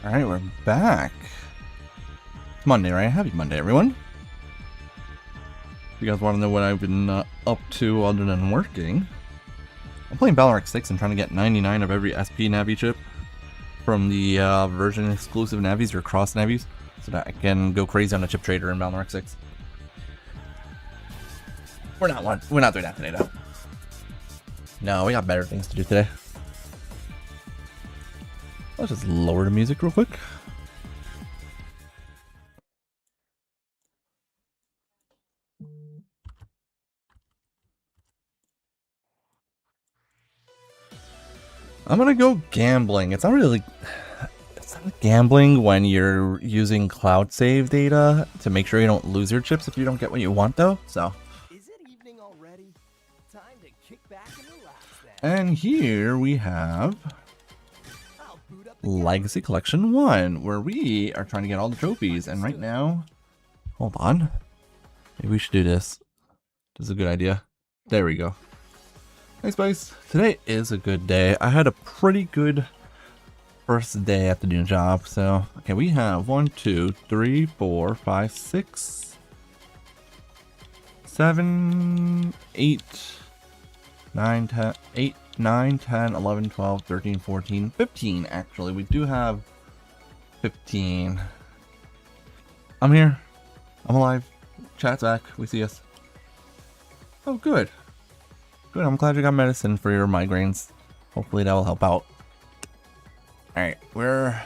Alright, we're back. It's Monday, right? Happy Monday, everyone. If you guys want to know what I've been up to other than working, I'm playing Balrog 6 and trying to get 99 of every SP Navi chip from the version exclusive Navis or cross Navis, so that I can go crazy on the chip trader in Balrog 6. We're not doing that today, though. No, we got better things to do today. Let's just lower the music real quick. I'm gonna go gambling. It's not gambling when you're using cloud save data to make sure you don't lose your chips if you don't get what you want, though. So. Is it evening already? Time to kick back and relax then. And here we have Legacy Collection 1, where we are trying to get all the trophies. And right now, hold on. Maybe we should do this. This is a good idea. There we go. Hey Spice, today is a good day. I had a pretty good first day at the new job. So, okay, we have 1, 2, 3, 4, 5, 6, 7, 8, 9, 10, 8, 9, 10, 11, 12, 13, 14, 15 actually. We do have 15. I'm here. I'm alive. Chat's back. We see us. Oh, good. Good. I'm glad you got medicine for your migraines. Hopefully that will help out. Alright, we're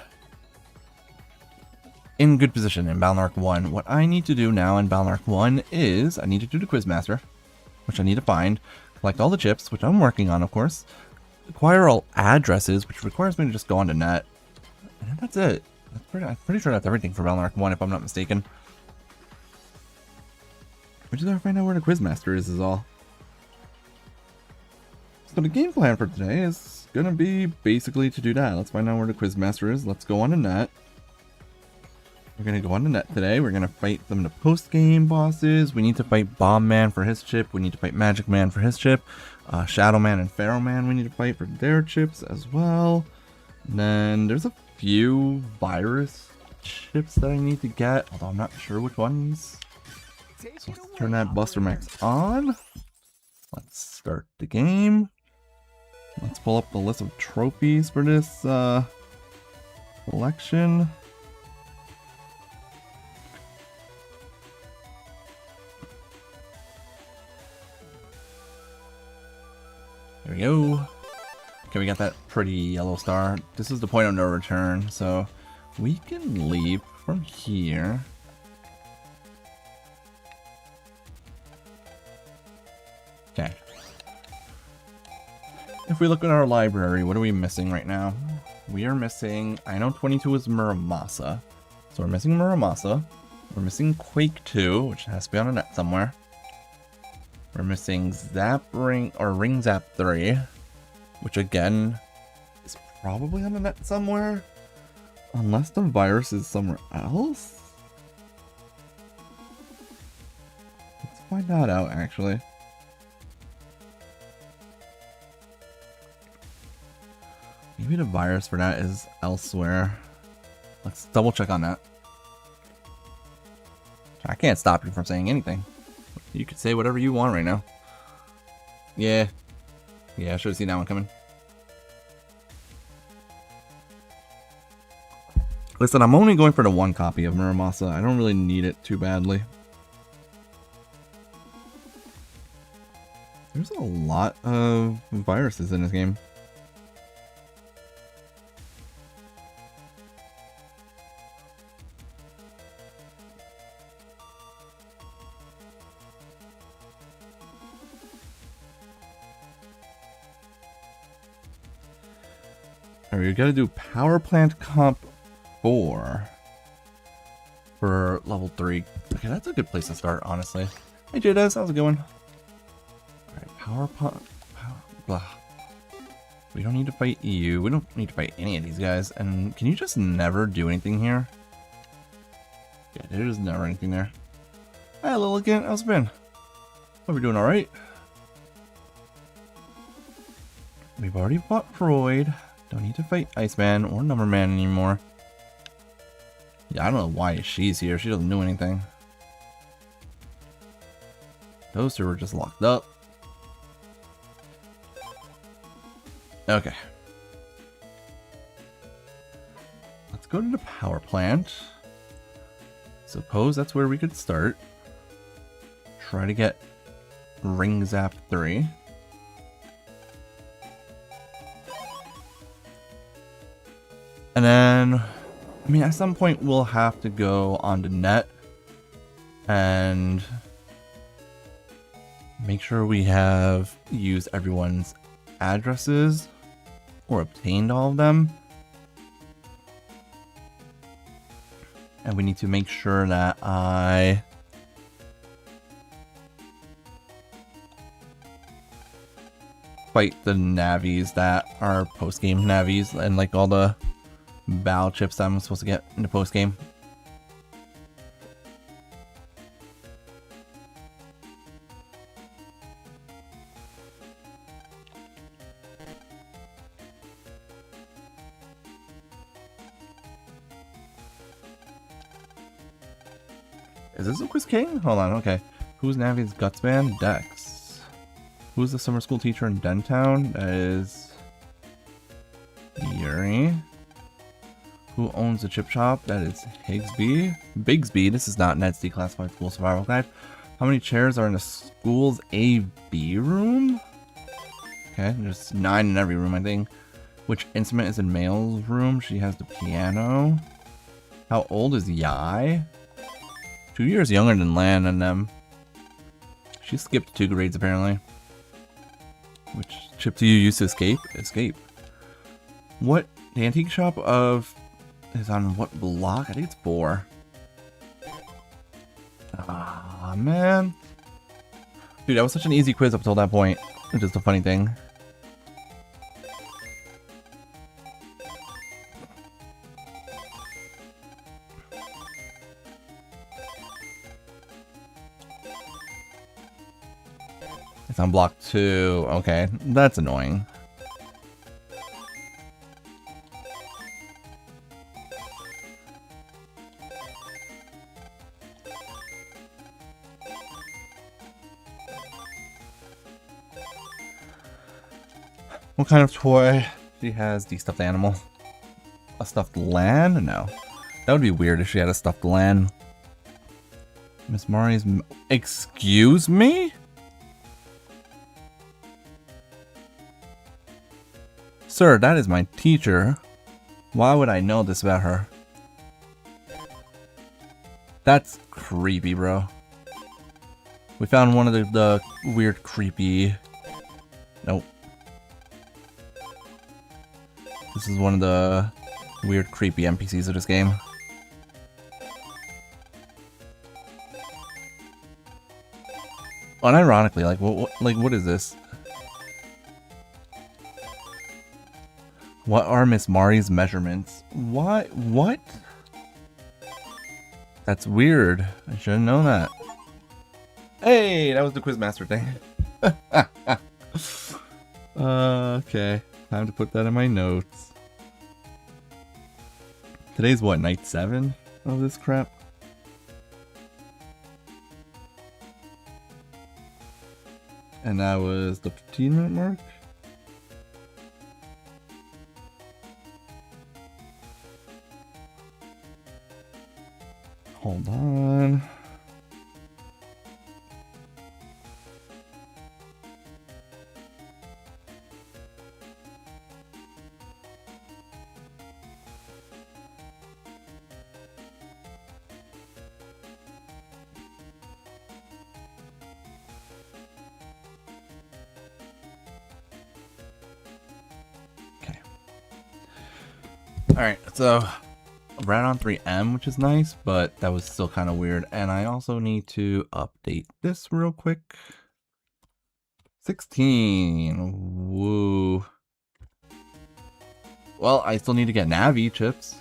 in good position in Balrog 1. What I need to do now in Balrog 1 is I need to do the Quizmaster, which I need to find. Collect all the chips, which I'm working on, of course. Acquire all addresses, which requires me to just go on to net. And that's it. I'm pretty sure that's everything for Balrog 1, if I'm not mistaken. We just gotta find out where the Quizmaster is all. So the game plan for today is gonna be basically to do that. Let's find out where the Quizmaster is. Let's go on to net. We're gonna go on to net today. We're gonna fight some of the post-game bosses. We need to fight Bomb Man for his chip. We need to fight Magic Man for his chip. Shadow Man and Pharaoh Man we need to fight for their chips as well. And then there's a few virus chips that I need to get, although I'm not sure which ones. So let's turn that Buster Max on. Let's start the game. Let's pull up the list of trophies for this collection. There we go. Okay, we got that pretty yellow star. This is the point of no return, so we can leave from here. Okay. If we look at our library, what are we missing right now? We are missing, I know 22 is Muramasa. So we're missing Muramasa. We're missing Quake 2, which has to be on a net somewhere. We're missing Zap Ring, or Ring Zap 3, which again is probably on the net somewhere. Unless the virus is somewhere else? Let's find that out actually. Maybe the virus for that is elsewhere. Let's double check on that. I can't stop you from saying anything. You could say whatever you want right now. Yeah. Yeah, I should have seen that one coming. Listen, I'm only going for the one copy of Muramasa. I don't really need it too badly. There's a lot of viruses in this game. Alright, we gotta do Power Plant Comp 4 for level 3. Okay, that's a good place to start, honestly. Hey Jades, how's it going? Alright, Power Plant. We don't need to fight you. We don't need to fight any of these guys. And can you just never do anything here? Yeah, there's never anything there. Hi, Lilligan, how's it been? Hope you're doing alright. We've already fought Freud. Don't need to fight Iceman or Numberman anymore. Yeah, I don't know why she's here. She doesn't do anything. Those two were just locked up. Okay. Let's go to the power plant. Suppose that's where we could start. Try to get Ring Zap 3. And then, I mean, at some point we'll have to go onto net and make sure we have used everyone's addresses or obtained all of them. And we need to make sure that I fight the Navis that are post-game Navis and like all the battle chips that I'm supposed to get in the post-game. Is this a Quiz King? Hold on, okay. Who's Navi's Gutsman? Dex. Who's the summer school teacher in Dentown? That is Yuri. Who owns the chip shop? That is Higsby. Bigsby. This is not Ned's declassified school survival guide. How many chairs are in the school's A/B room? Okay, there's 9 in every room, I think. Which instrument is in Mail's room? She has the piano. How old is Yai? 2 years younger than Lan and them. She skipped 2 grades apparently. Which chip do you use to escape? Escape. What? The antique shop of is on what block? I think it's 4. Ah, man. Dude, that was such an easy quiz up until that point. It's just a funny thing. It's on block 2. Okay, that's annoying. What kind of toy? She has the stuffed animal. A stuffed Lan? No. That would be weird if she had a stuffed Lan. Miss Mari's... Excuse me? Sir, that is my teacher. Why would I know this about her? That's creepy, bro. We found one of the weird, creepy... Nope. This is one of the weird, creepy NPCs of this game. Unironically, like, what is this? What are Miss Mari's measurements? What? What? That's weird. I should have known that. Hey, that was the Quizmaster thing. Okay. Time to put that in my notes. Today's what, night 7 of this crap? And that was the 15-minute mark? Hold on. Okay. All right, so right on 3M, which is nice, but that was still kind of weird. And I also need to update this real quick. 16. Woo. Well, I still need to get Navi chips.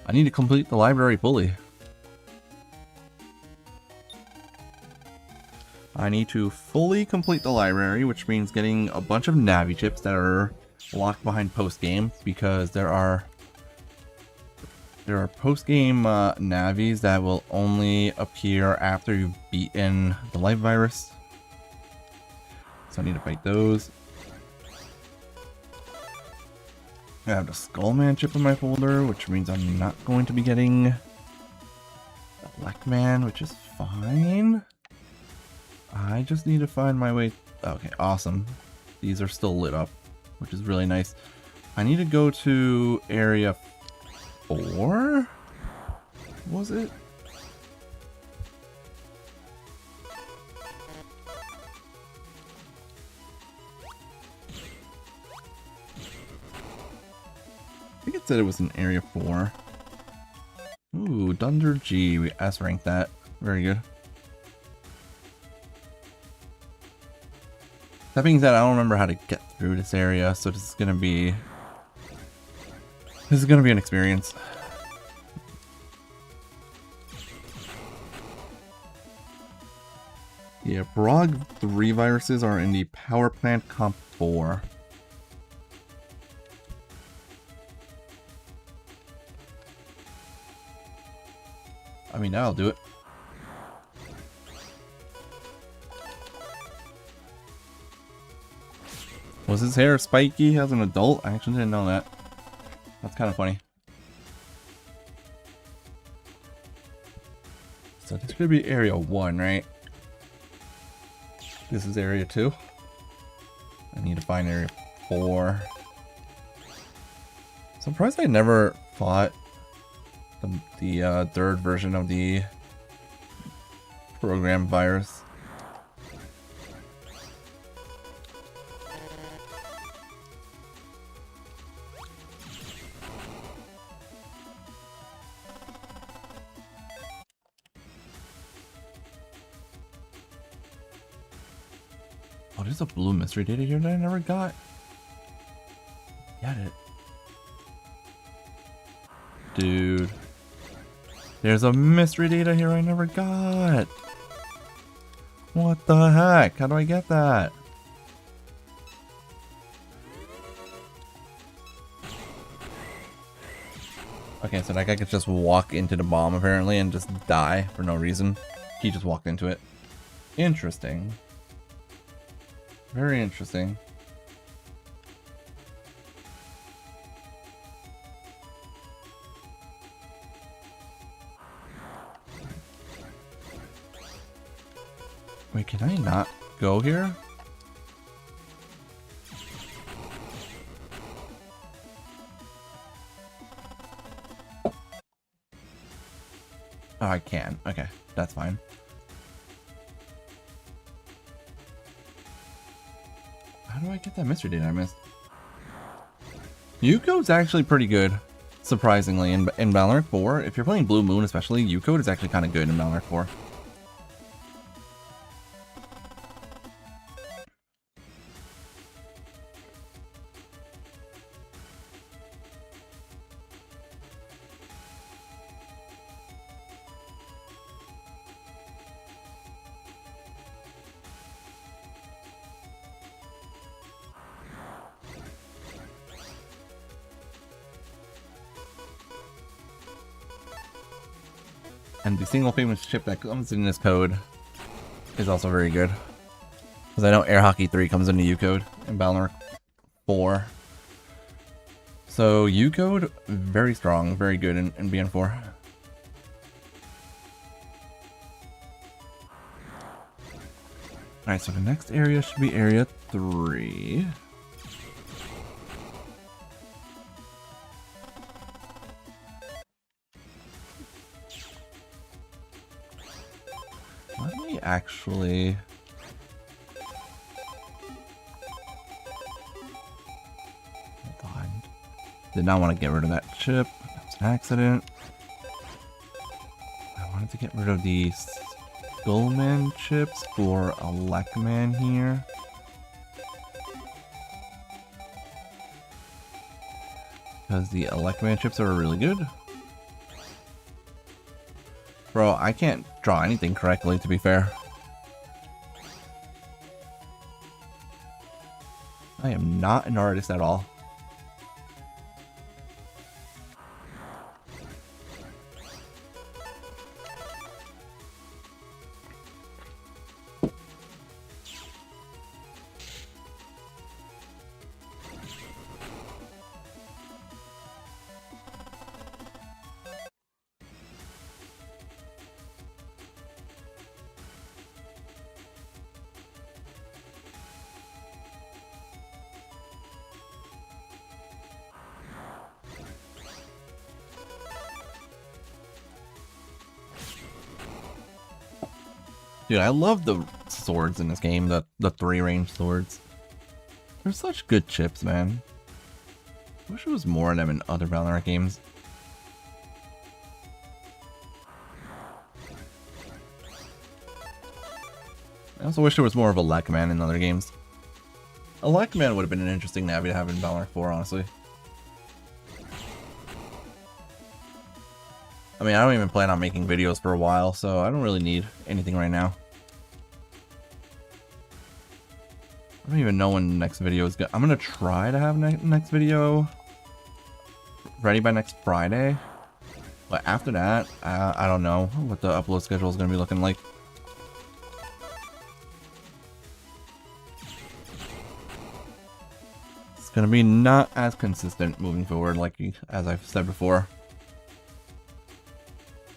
I need to complete the library fully. I need to fully complete the library, which means getting a bunch of Navi chips that are locked behind post game, because there are there are post-game Navis that will only appear after you've beaten the life virus. So I need to fight those. I have the Skullman chip in my folder, which means I'm not going to be getting the Blackman, which is fine. I just need to find my way. Okay, awesome. These are still lit up, which is really nice. I need to go to area 4? Was it? I think it said it was in area 4. Ooh, Dunder G. We S-ranked that. Very good. That being said, I don't remember how to get through this area, so this is gonna be an experience. Yeah, Brog 3 viruses are in the Power Plant Comp 4. I mean, that'll do it. Was his hair spiky as an adult? I actually didn't know that. That's kind of funny. So this could be area 1, right? This is area 2. I need to find area 4. Surprised I never fought the third version of the program virus. Oh, there's a blue mystery data here that I never got. Get it. Dude. There's a mystery data here I never got. What the heck? How do I get that? Okay, so that guy could just walk into the bomb apparently and just die for no reason. He just walked into it. Interesting. Very interesting. Wait, can I not go here? Oh, I can. Okay, that's fine. How do I get that mystery data I missed? U-Code's actually pretty good, surprisingly, in Valorant 4. If you're playing Blue Moon especially, U-Code is actually kind of good in Valorant 4. And the single famous chip that comes in this code is also very good. Because I know Air Hockey 3 comes into U-Code in Valorant 4. So U-Code, very strong, very good in BN4. Alright, so the next area should be area 3. Let me actually... Hold on. Did not want to get rid of that chip. That was an accident. I wanted to get rid of the Skullman chips for a Lekman here. Because the Lekman chips are really good. Bro, I can't draw anything correctly, to be fair. I am not an artist at all. Dude, I love the swords in this game, the 3-range swords. They're such good chips, man. I wish there was more of them in other Valorant games. I also wish there was more of a Lackman in other games. A Lackman would have been an interesting Navi to have in Valorant 4, honestly. I mean, I don't even plan on making videos for a while, so I don't really need anything right now. I don't even know when the next video is good. I'm gonna try to have next video ready by next Friday. But after that, I don't know what the upload schedule is gonna be looking like. It's gonna be not as consistent moving forward, like as I've said before.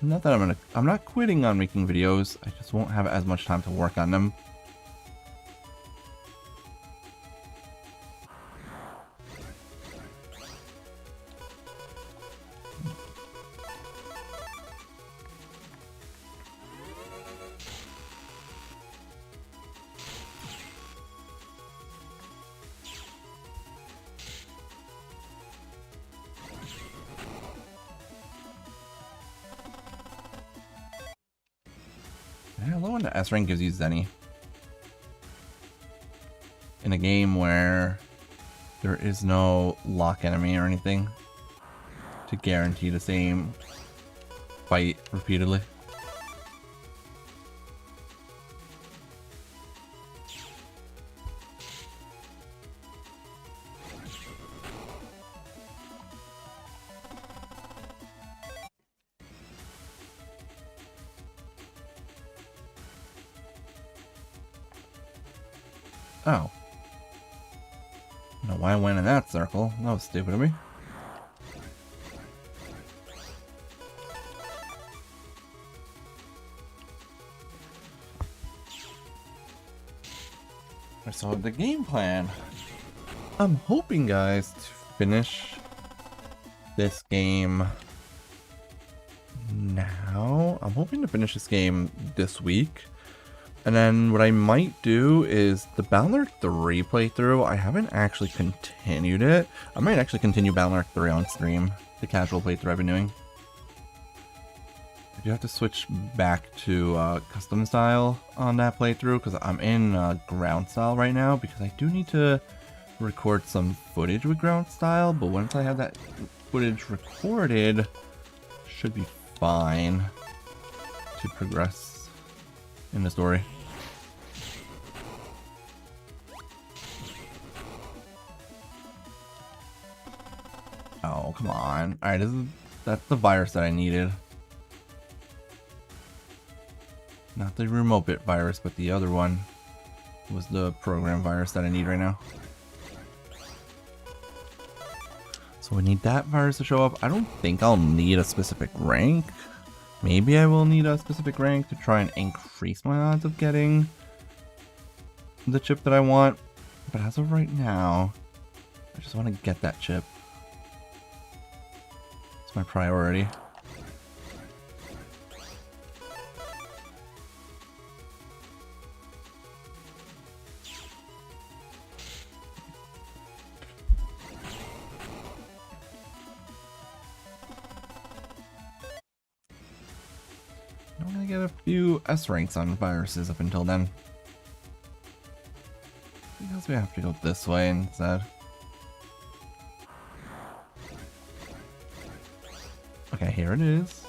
Not that I'm not quitting on making videos. I just won't have as much time to work on them. Yeah, I love when the S rank gives you Zenny. In a game where there is no lock enemy or anything to guarantee the same fight repeatedly. Oh. I don't know why I went in that circle. That was stupid of me. So the game plan. I'm hoping, guys, to finish this game now. I'm hoping to finish this game this week. And then what I might do is the Valorant 3 playthrough. I haven't actually continued it. I might actually continue Valorant 3 on stream, the casual playthrough I've been doing. I do have to switch back to custom style on that playthrough because I'm in ground style right now because I do need to record some footage with ground style, but once I have that footage recorded, should be fine to progress in the story. Oh, come on. Alright, that's the virus that I needed. Not the remote bit virus, but the other one was the program virus that I need right now. So we need that virus to show up. I don't think I'll need a specific rank. Maybe I will need a specific rank to try and increase my odds of getting the chip that I want. But as of right now, I just want to get that chip. It's my priority. I'm gonna get a few S ranks on viruses up until then. Because we have to go this way instead. Okay, here it is.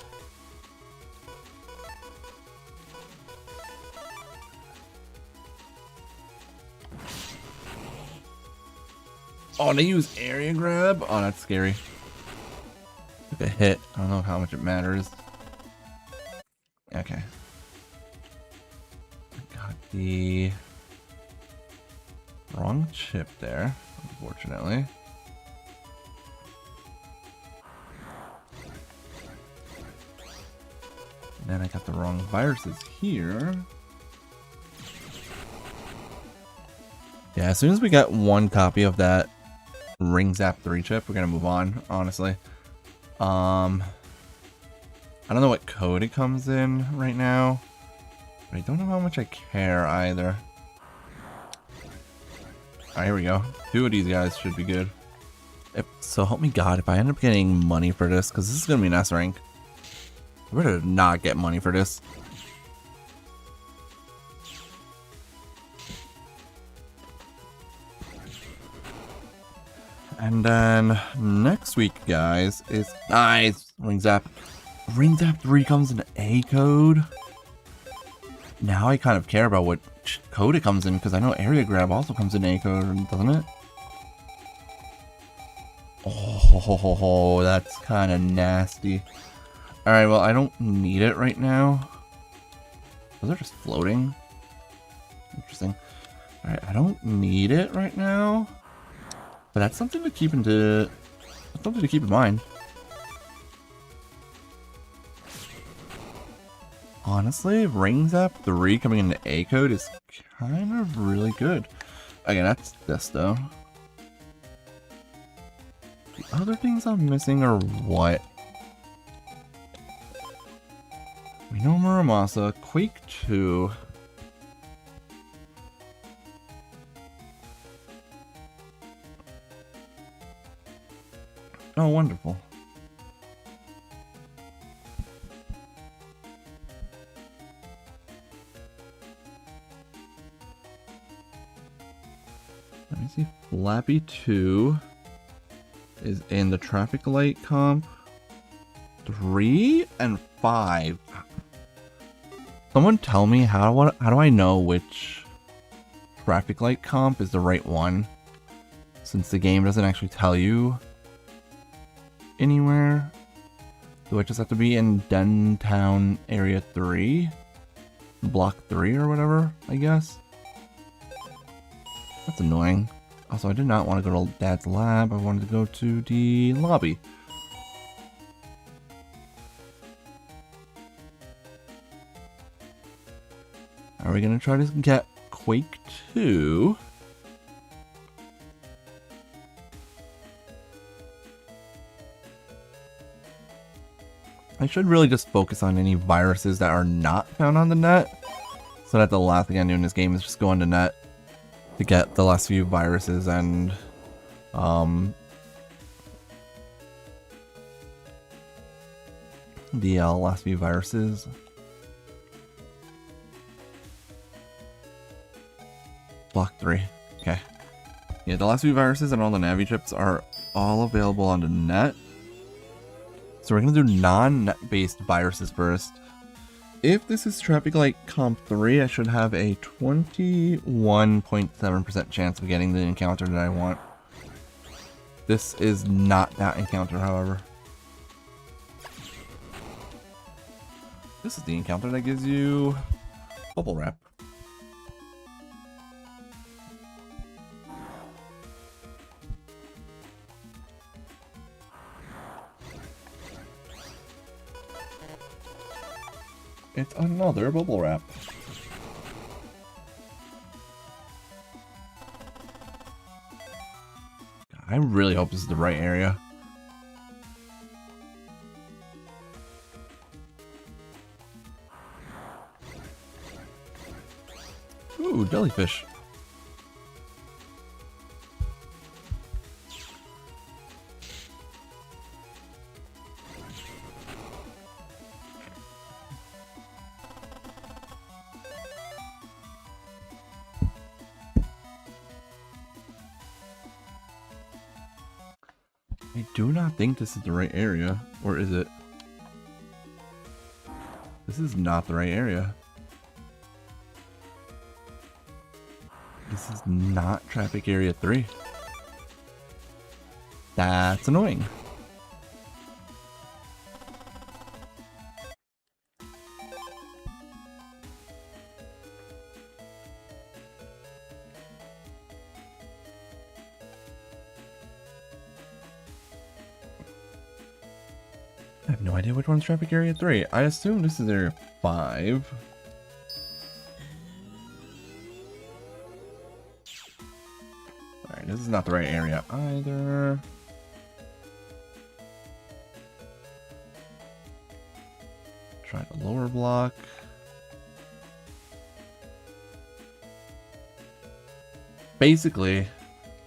Oh, they use area grab? Oh, that's scary. Took a hit. I don't know how much it matters. Okay. I got the wrong chip there, unfortunately. And then I got the wrong viruses here. Yeah, as soon as we got one copy of that Ring Zap 3 chip, we're gonna move on, honestly. I don't know what code it comes in right now. But I don't know how much I care either. Alright, here we go. 2 of these guys should be good. So help me God if I end up getting money for this, because this is going to be an S rank. I better not get money for this. And then next week, guys, is nice. Ring Zap. Ring Zap 3 comes in A code. Now I kind of care about what code it comes in, because I know Area Grab also comes in A code, doesn't it? Oh, that's kind of nasty. Alright, well, I don't need it right now. Those are just floating. Interesting. Alright, I don't need it right now. But that's something to keep in mind. Honestly, Ring Zap 3 coming into A code is kind of really good. Again, that's this though. The other things I'm missing are what? We know Muramasa, Quake 2. Oh, wonderful. Let me see. Flappy 2 is in the traffic light comp. 3 and 5. Someone tell me how do I know which traffic light comp is the right one? Since the game doesn't actually tell you anywhere. Do I just have to be in Dentown Area 3? Block 3 or whatever, I guess? That's annoying. Also, I did not want to go to Dad's lab. I wanted to go to the lobby. Are we going to try to get Quake 2? I should really just focus on any viruses that are not found on the net. So that the last thing I do in this game is just go on the net to get the last few viruses and the last few viruses. Block 3. Okay. Yeah, the last few viruses and all the Navi chips are all available on the net. So we're going to do non-net based viruses first. If this is Traffic Light Comp 3, I should have a 21.7% chance of getting the encounter that I want. This is not that encounter, however. This is the encounter that gives you bubble wrap. It's another bubble wrap. I really hope this is the right area. Ooh, jellyfish. I do not think this is the right area, or is it? This is not the right area. This is not Traffic Area 3. That's annoying. I have no idea which one's Traffic Area 3. I assume this is Area 5. Alright, this is not the right area either. Try the lower block. basically,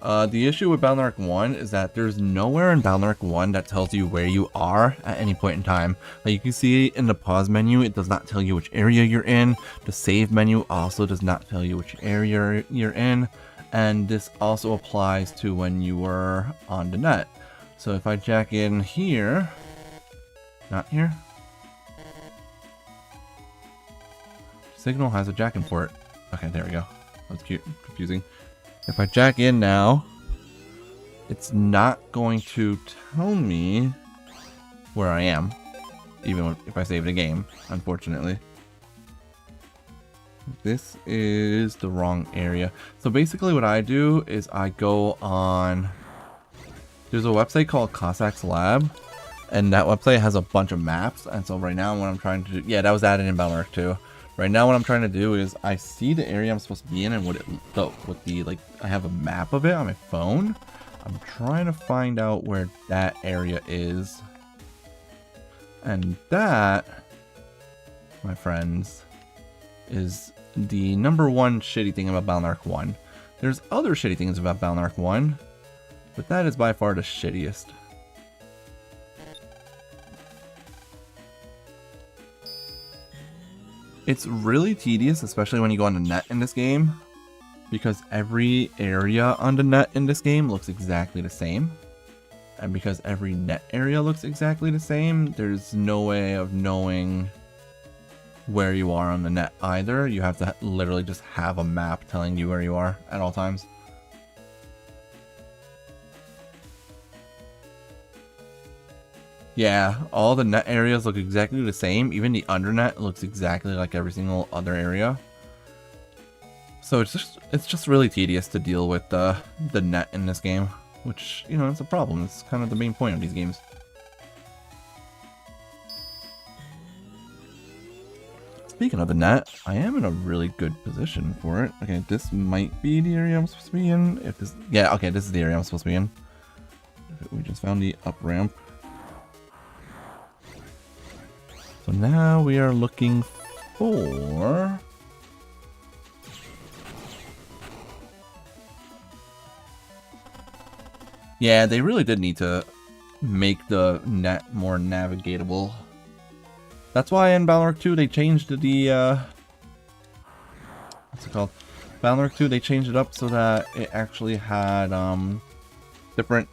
the issue with Balnark 1 is that there's nowhere in Balnark 1 that tells you where you are at any point in time. Like you can see in the pause menu, it does not tell you which area you're in. The save menu also does not tell you which area you're in. And this also applies to when you were on the net. So if I jack in here, not here. Signal has a jack-in port. Okay, there we go. That's cute, confusing. If I jack in now, it's not going to tell me where I am, even if I save the game, unfortunately. This is the wrong area. So basically what I do is I go on... There's a website called Cossack's Lab, and that website has a bunch of maps, and so right now what I'm trying to do... Yeah, that was added in Balnark too. Right now what I'm trying to do is I see the area I'm supposed to be in and what like I have a map of it on my phone. I'm trying to find out where that area is. And that, my friends, is the #1 shitty thing about Balnark 1. There's other shitty things about Balnark 1, but that is by far the shittiest. It's really tedious, especially when you go on the net in this game, because every area on the net in this game looks exactly the same. And because every net area looks exactly the same, there's no way of knowing where you are on the net either. You have to literally just have a map telling you where you are at all times. Yeah, all the net areas look exactly the same. Even the undernet looks exactly like every single other area. So it's just really tedious to deal with the net in this game, which, you know, it's a problem. It's kind of the main point of these games. Speaking of the net, I am in a really good position for it. Okay, this might be the area I'm supposed to be in. If this, yeah, okay, this is the area I'm supposed to be in. We just found the up ramp. So now we are looking for... Yeah, they really did need to make the net more navigatable. That's why in Balnark 2 they changed the, what's it called? Balnark 2 they changed it up so that it actually had, different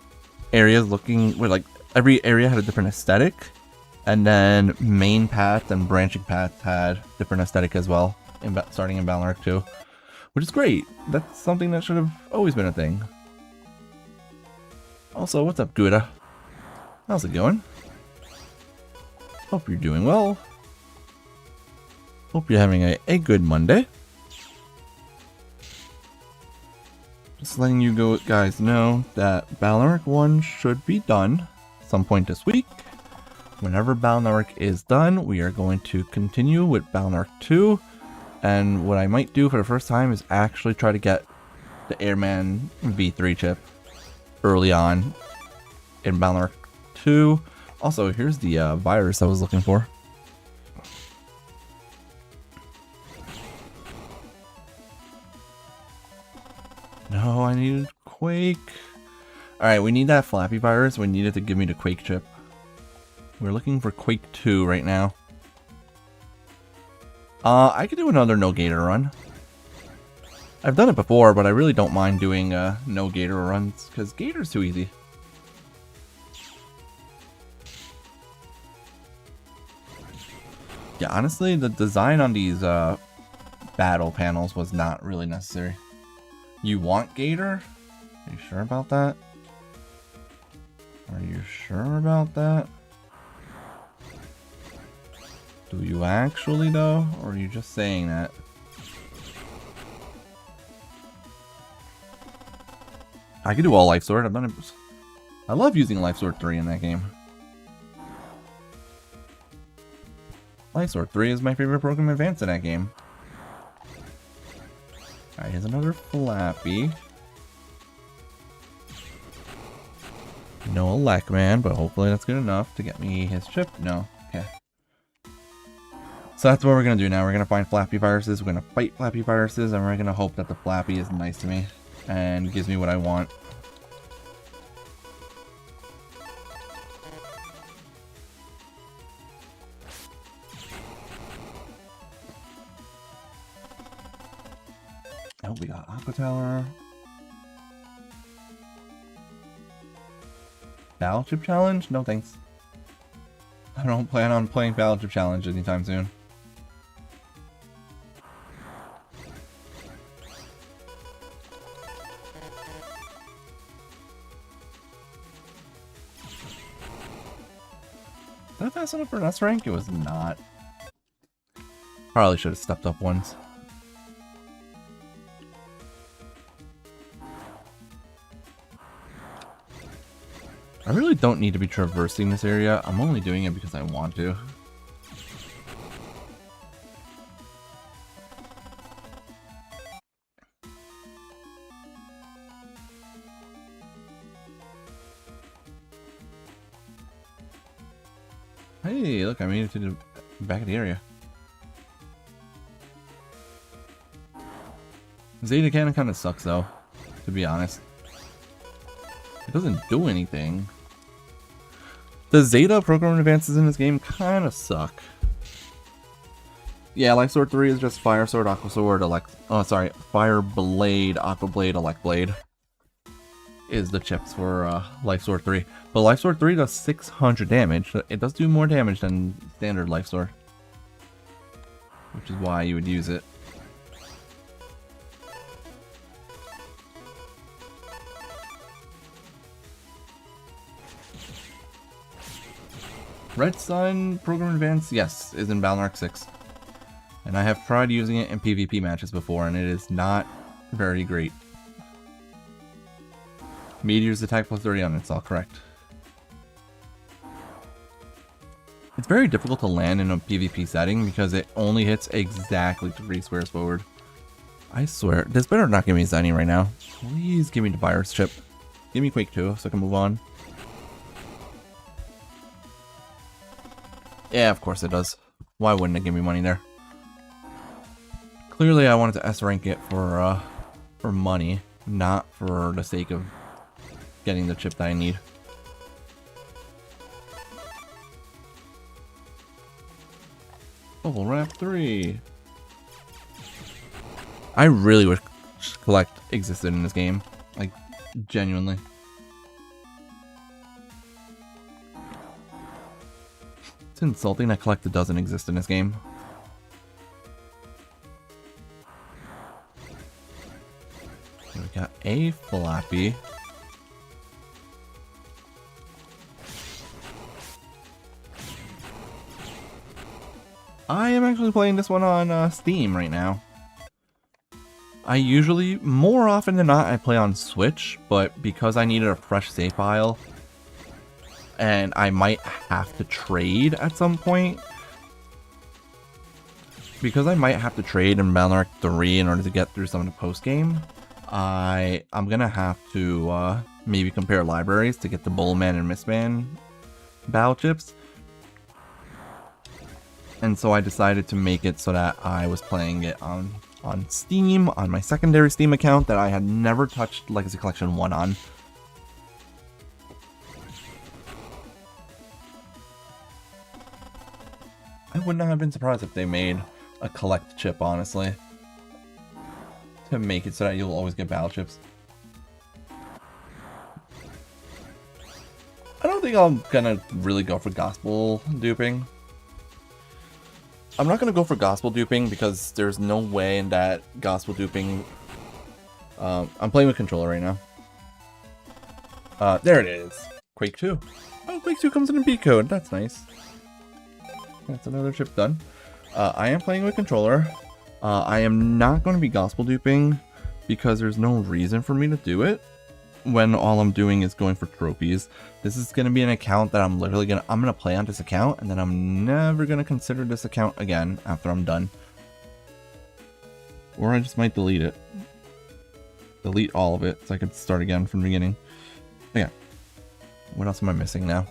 areas looking, where like, every area had a different aesthetic. And then main path and branching path had different aesthetic as well, starting in Balnark 2. Which is great. That's something that should have always been a thing. Also, what's up, Gouda? How's it going? Hope you're doing well. Hope you're having a good Monday. Just letting you guys know that Balnark 1 should be done some point this week. Whenever Balnark is done, we are going to continue with Balnark 2. And what I might do for the first time is actually try to get the Airman V3 chip early on in Balnark 2. Also, here's the virus I was looking for. No, I needed Quake. Alright, we need that Flappy virus. We need it to give me the Quake chip. We're looking for Quake 2 right now. I could do another no gator run. I've done it before, but I really don't mind doing no gator runs, because gator's too easy. Yeah, honestly, the design on these battle panels was not really necessary. You want gator? Are you sure about that? Are you sure about that? Do you actually though? Or are you just saying that? I could do all Life Sword. I've done it. I love using Life Sword 3 in that game. Life Sword 3 is my favorite Program Advance in that game. Alright, here's another Flappy. No Elecman, but hopefully that's good enough to get me his chip. No. Okay. So that's what we're going to do now. We're going to find Flappy viruses, we're going to fight Flappy viruses, and we're going to hope that the Flappy is nice to me. and gives me what I want. Oh, we got Aqua Tower. Battle Chip Challenge? No thanks. I don't plan on playing Battle Chip Challenge anytime soon. Is that fast enough for an S rank? It was not. Probably should have stepped up once. I really don't need to be traversing this area. I'm only doing it because I want to. Hey, look, I made it to the back of the area. Zeta Cannon kind of sucks though, to be honest. It doesn't do anything. The Zeta program advances in this game kind of suck. Yeah, Life Sword 3 is just Fire Sword, Aqua Sword, Fire Blade, Aqua Blade, Elect Blade is the chips for Life Sword 3. But Life Sword 3 does 600 damage. So it does do more damage than standard Life Sword, which is why you would use it. Red Sun Program Advance, yes, is in Battle Arc 6. And I have tried using it in PvP matches before, and it is not very great. Meteor's attack plus 30 on it's all correct. It's very difficult to land in a PvP setting because it only hits exactly 3 squares forward. I swear, this better not give me Zenny right now. Please give me the virus chip. Give me Quake 2 so I can move on. Yeah, of course it does. Why wouldn't it give me money there? Clearly I wanted to S rank it for money, not for the sake of getting the chip that I need. Bubble Wrap 3. I really wish Collect existed in this game. Like, genuinely. It's insulting that Collected doesn't exist in this game. We got a Flappy. I am actually playing this one on Steam right now. I usually, more often than not, I play on Switch, but because I needed a fresh save file, and I might have to trade at some point. Because I might have to trade in Battle Arc 3 in order to get through some of the post-game, I'm gonna have to maybe compare libraries to get the Bullman and Mistman battle chips. And so I decided to make it so that I was playing it on Steam, on my secondary Steam account that I had never touched Legacy Collection 1 on. I would not have been surprised if they made a collect chip, honestly, to make it so that you'll always get battle chips. I don't think I'm gonna really go for gospel duping. I'm not gonna go for gospel duping because there's no way in that gospel duping. I'm playing with controller right now. There it is. Quake 2. Oh, Quake 2 comes in a B code. That's nice. That's another chip done. I am playing with controller. I am not going to be gospel duping because there's no reason for me to do it when all I'm doing is going for trophies. This is going to be an account that I'm literally I'm going to play on this account, and then I'm never going to consider this account again after I'm done. Or I just might delete it. Delete all of it so I can start again from the beginning. But yeah. What else am I missing now?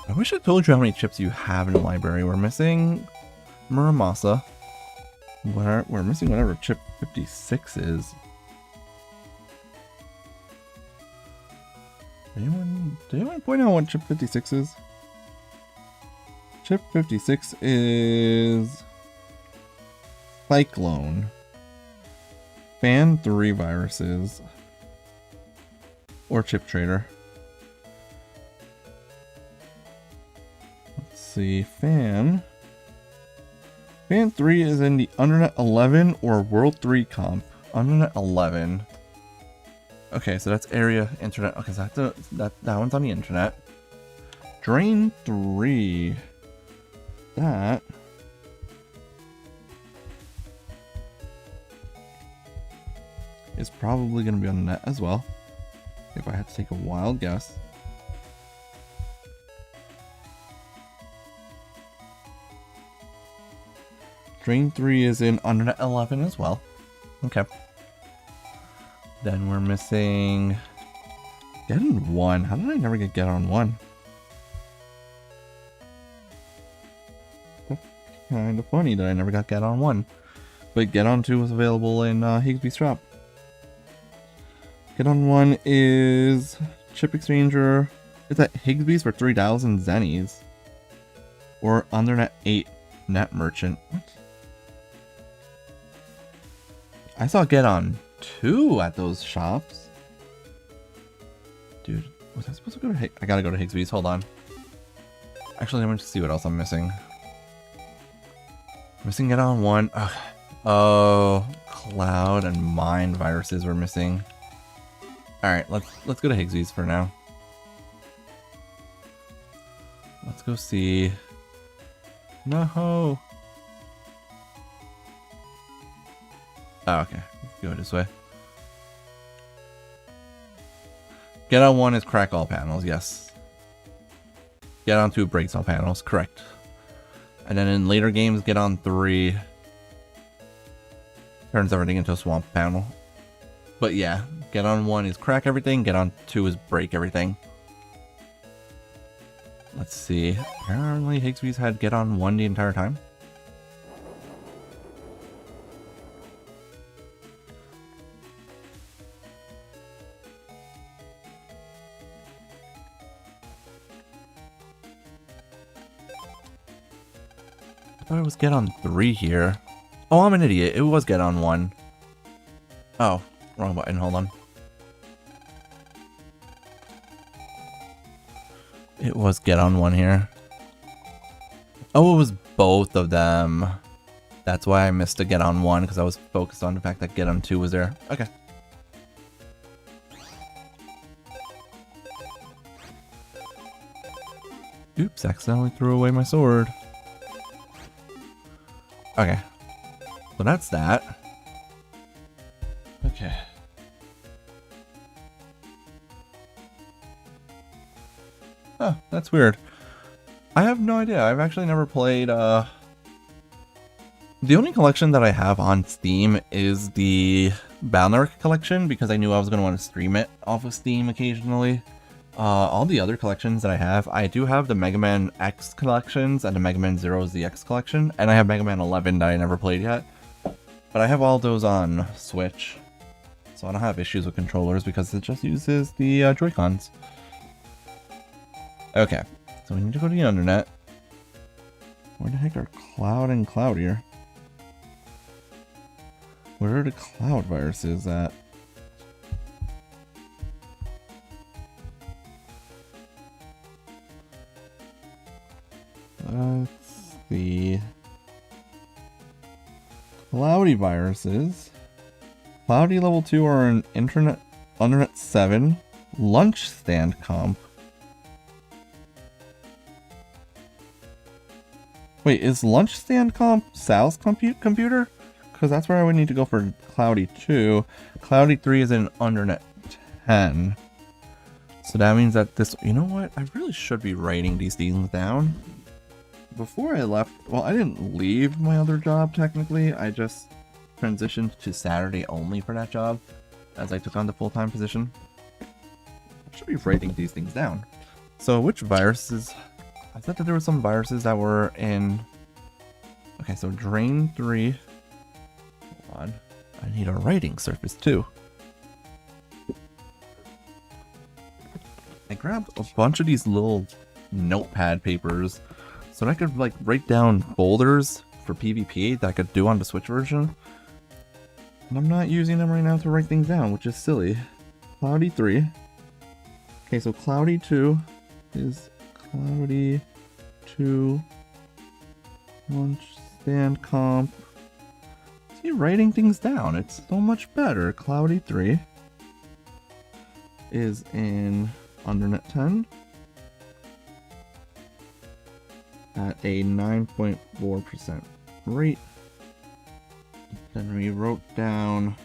I wish I told you how many chips you have in the library. We're missing Muramasa. We're missing whatever chip 56 is. Did anyone point out what chip 56 is? Chip 56 is Cyclone. Fan 3 viruses. Or Chip Trader. Let's see. Fan 3 is in the Undernet 11 or World 3 comp. Undernet 11. Okay, so that's area internet. Okay, so that one's on the internet. Drain 3. That is probably going to be on the net as well. If I had to take a wild guess. Drain 3 is in Undernet 11 as well. Okay. Then we're missing Get on 1. How did I never get on 1? That's kind of funny that I never got Get on 1. But Get on 2 was available in Higsby's shop. Get on 1 is Chip Exchanger. It's at Higsby's for 3,000 zennies. Or Undernet 8 Net Merchant. What? I saw Get on 2 at those shops. Dude, was I supposed to go to I gotta go to Higsby's. Hold on. Actually, I'm going to see what else I'm missing. Missing Get on 1. Ugh. Oh, Cloud and Mind viruses were missing. Alright, let's go to Higsby's for now. Let's go see. No. Oh, okay. Go this way. Get on 1 is crack all panels, yes. Get on 2 breaks all panels, correct. And then in later games, Get on 3 turns everything into a swamp panel. But yeah, Get on 1 is crack everything, Get on 2 is break everything. Let's see. Apparently Higsby's had Get on 1 the entire time. I thought it was Get on 3 here. Oh, I'm an idiot. It was Get on 1. Oh, wrong button. Hold on. It was Get on 1 here. Oh, it was both of them. That's why I missed a Get on 1, because I was focused on the fact that Get on 2 was there. Okay. Oops, accidentally threw away my sword. Okay. So that's that. Okay. Oh, that's weird. I have no idea. I've actually never played, The only collection that I have on Steam is the BN1 Collection, because I knew I was going to want to stream it off of Steam occasionally. All the other collections that I do have the Mega Man X collections and the Mega Man Zero ZX collection, and I have Mega Man 11 that I never played yet. But I have all those on Switch, so I don't have issues with controllers because it just uses the Joy-Cons. Okay, so we need to go to the Undernet. Where the heck are Cloud and Cloudier? Where are the Cloud viruses at? Let's see. Cloudy viruses. Cloudy level 2 are in Undernet 7. Lunch stand comp. Wait, is lunch stand comp Sal's computer? Because that's where I would need to go for Cloudy 2. Cloudy 3 is in Undernet 10. So that means that this... You know what? I really should be writing these things down. Before I left... Well, I didn't leave my other job, technically. I just transitioned to Saturday only for that job, as I took on the full-time position. I should be writing these things down. So, which viruses... I said that there were some viruses that were in... Okay, so Drain 3 on. I need a writing surface too. I grabbed a bunch of these little notepad papers so that I could like write down folders for PvP that I could do on the Switch version. And I'm not using them right now to write things down, which is silly. Cloudy 3. Okay, so Cloudy 2 is Cloudy 2 Lunch Stand Comp. See, writing things down, it's so much better. Cloudy 3 is in Undernet 10 at a 9.4% rate. Then we wrote down,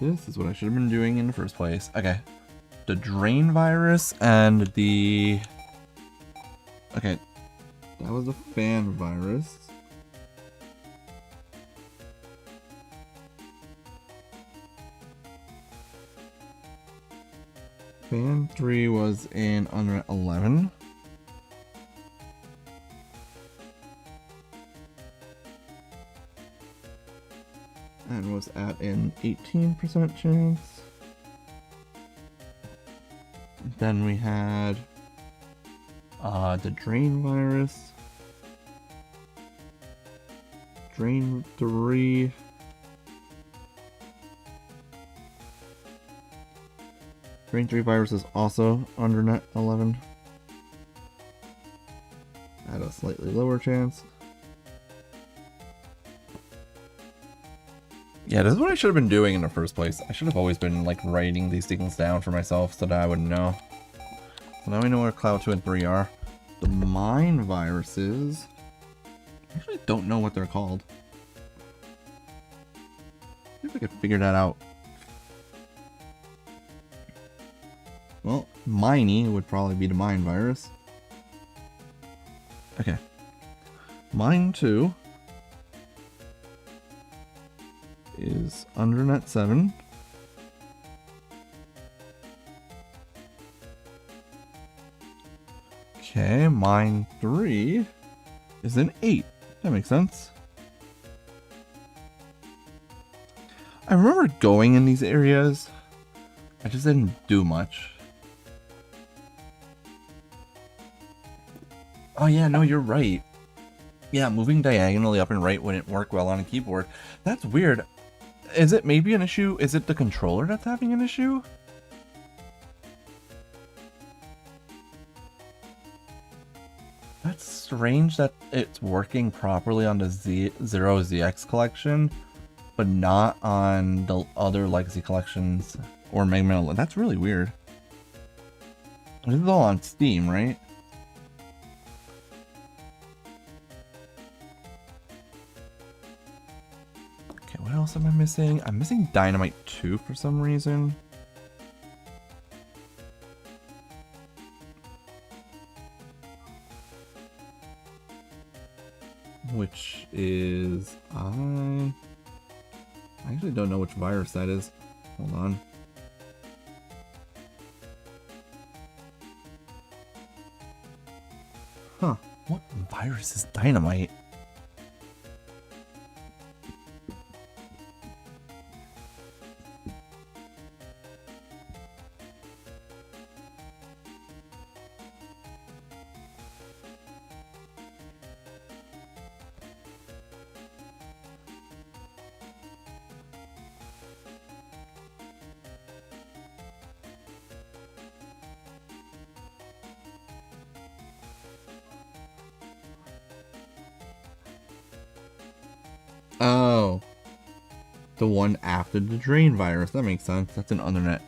this is what I should have been doing in the first place. Okay, the drain virus and the, okay, that was the fan virus. Fan 3 was in Undernet 11. And was at an 18% chance. Then we had the drain virus. Drain 3. Drain 3 virus is also under net 11. At a slightly lower chance. Yeah, this is what I should have been doing in the first place. I should have always been like writing these things down for myself so that I would know. So now we know where Cloud 2 and 3 are. The mine viruses, I actually don't know what they're called. See if I could figure that out. Well, Miney would probably be the mine virus. Okay. Mine 2 is Undernet 7. Okay, Mine 3 is an 8. That makes sense. I remember going in these areas. I just didn't do much. Oh yeah, no, you're right. Yeah, moving diagonally up and right wouldn't work well on a keyboard. That's weird. Is it maybe an issue? Is it the controller that's having an issue? That's strange that it's working properly on the Zero ZX collection, but not on the other legacy collections or Mega Man. That's really weird. This is all on Steam, right? Okay, what else am I missing? I'm missing Dynamite 2 for some reason. Which is, I actually don't know which virus that is. Hold on. Huh, what virus is Dynamite? Oh, the one after the drain virus. That makes sense. That's an Undernet.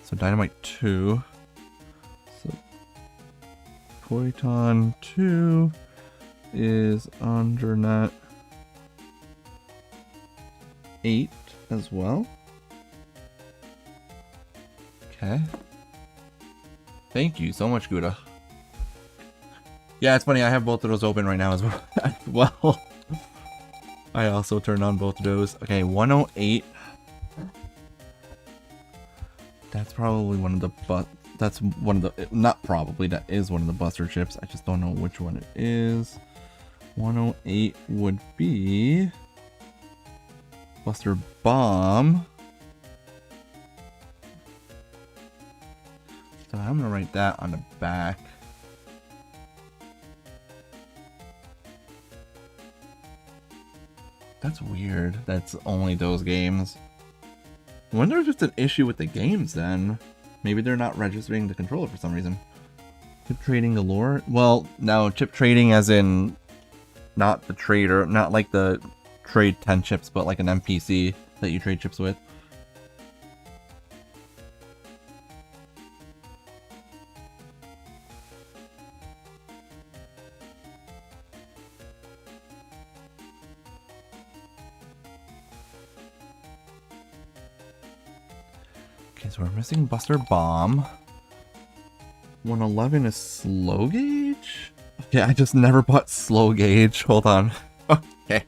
So Dynamite 2. So Poiton 2 is Undernet 8 as well. Okay. Thank you so much, Gouda. Yeah, it's funny. I have both of those open right now as well. I also turned on both of those. Okay, 108. That's probably one of the that's one of the, not probably, that is one of the Buster chips. I just don't know which one it is. 108 would be Buster Bomb. So I'm gonna write that on the back. That's weird. That's only those games. I wonder if it's an issue with the games then. Maybe they're not registering the controller for some reason. Chip trading galore? Well, no, chip trading as in not the trader, not like the trade 10 chips, but like an NPC that you trade chips with. Okay, so we're missing Buster Bomb. 111 is slow gauge? Okay, I just never bought slow gauge. Hold on. Okay.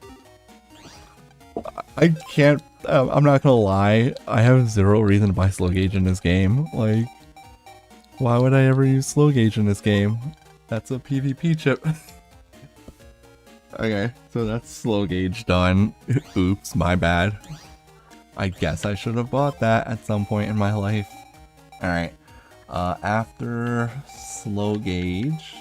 I can't, I'm not gonna lie. I have zero reason to buy slow gauge in this game. Like, why would I ever use slow gauge in this game? That's a PvP chip. Okay, so that's slow gauge done. Oops, my bad. I guess I should have bought that at some point in my life. Alright. After slow gauge,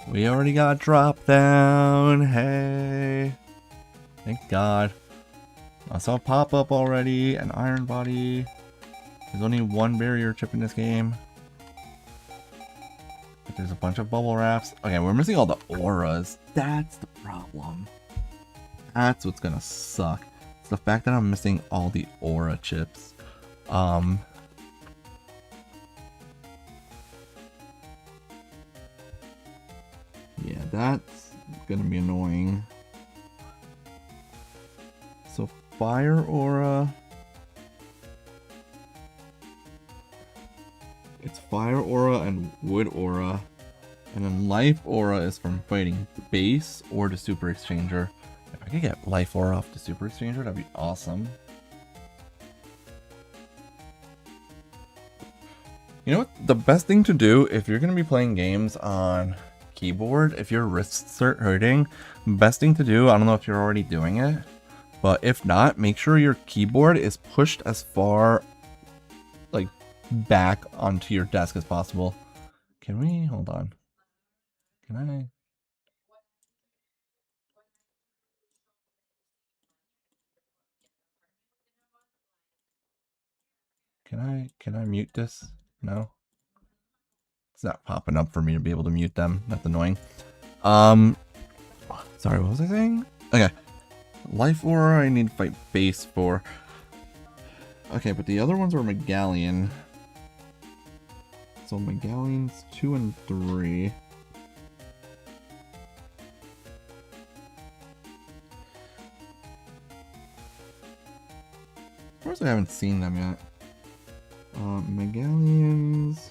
we already got drop down. Hey, thank God. I saw pop up already. An iron body. There's only one barrier chip in this game, but there's a bunch of bubble wraps. Okay, we're missing all the auras. That's the problem. That's what's gonna suck. It's the fact that I'm missing all the aura chips. Yeah, that's gonna be annoying. So fire aura. It's fire aura and wood aura. And then life aura is from fighting base or the super exchanger. If I could get life aura off the super exchanger, that'd be awesome. You know what? The best thing to do if you're gonna be playing games on keyboard, if your wrists are hurting, best thing to do, I don't know if you're already doing it, but if not, make sure your keyboard is pushed as far like back onto your desk as possible. Can we hold on? Can I mute this? No, it's not popping up for me to be able to mute them. That's annoying. Sorry, what was I saying? Okay. Life aura, I need to fight base for. Okay, but the other ones were Megallion. So Megallions 2 and 3. Of course I haven't seen them yet. Megallions.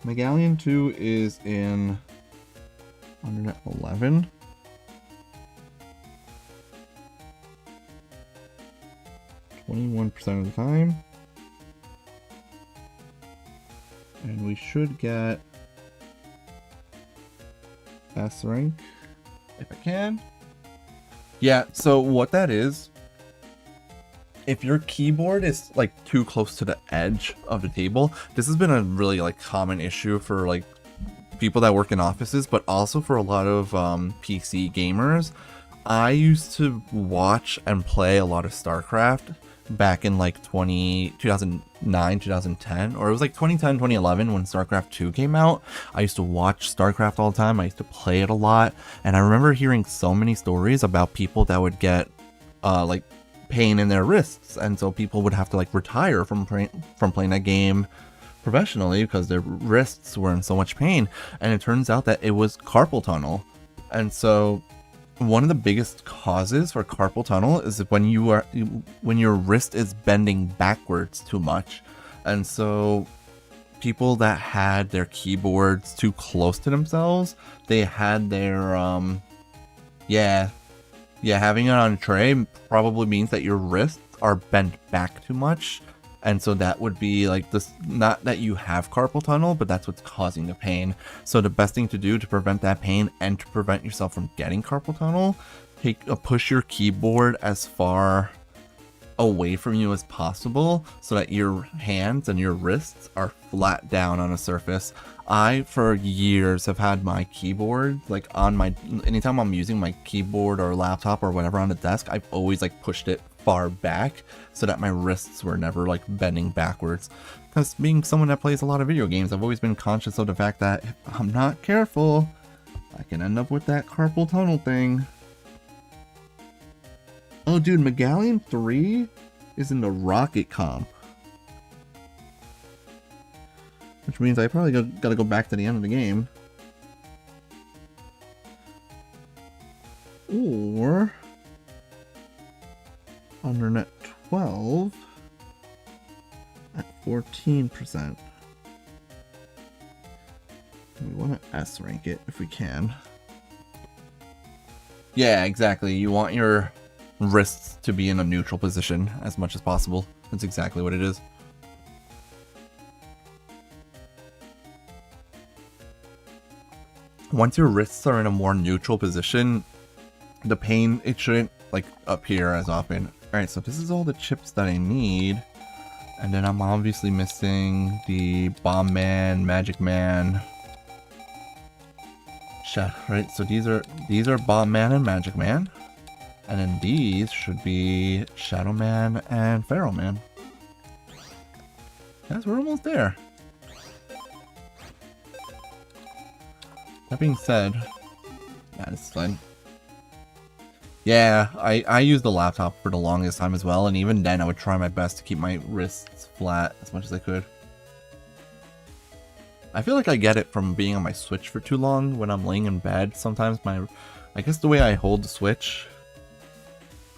Megallion 2 is in 111. %of the time. And we should get S rank if I can. Yeah, so what that is, if your keyboard is like too close to the edge of the table, this has been a really like common issue for like people that work in offices, but also for a lot of PC gamers. I used to watch and play a lot of StarCraft back in like 2009, 2010, or it was like 2010, 2011 when StarCraft 2 came out. I used to watch StarCraft all the time. I used to play it a lot, and I remember hearing so many stories about people that would get like pain in their wrists, and so people would have to like retire from playing that game professionally because their wrists were in so much pain. And it turns out that it was carpal tunnel. And so one of the biggest causes for carpal tunnel is when your wrist is bending backwards too much. And so people that had their keyboards too close to themselves, they had their having it on a tray probably means that your wrists are bent back too much, And so that would be like this, not that you have carpal tunnel, but that's what's causing the pain. So the best thing to do to prevent that pain and to prevent yourself from getting carpal tunnel, push your keyboard as far away from you as possible so that your hands and your wrists are flat down on a surface. I, for years, have had my keyboard, like on my, anytime I'm using my keyboard or laptop or whatever on the desk, I've always like pushed it far back so that my wrists were never like bending backwards. Because being someone that plays a lot of video games, I've always been conscious of the fact that if I'm not careful, I can end up with that carpal tunnel thing. Oh dude, Megallion 3 is in the Rocket comp. Which means I probably gotta go back to the end of the game. Or under net 12 at 14%. We want to S rank it if we can. Yeah, exactly. You want your wrists to be in a neutral position as much as possible. That's exactly what it is. Once your wrists are in a more neutral position, the pain, it shouldn't like appear as often. Alright, so this is all the chips that I need. And then I'm obviously missing the Bomb Man, Magic Man. Right, so these are Bomb Man and Magic Man. And then these should be Shadow Man and Pharaoh Man. Guys, we're almost there. That being said, yeah, this is fine. Yeah, I used the laptop for the longest time as well, and even then I would try my best to keep my wrists flat as much as I could. I feel like I get it from being on my Switch for too long when I'm laying in bed. Sometimes I guess the way I hold the Switch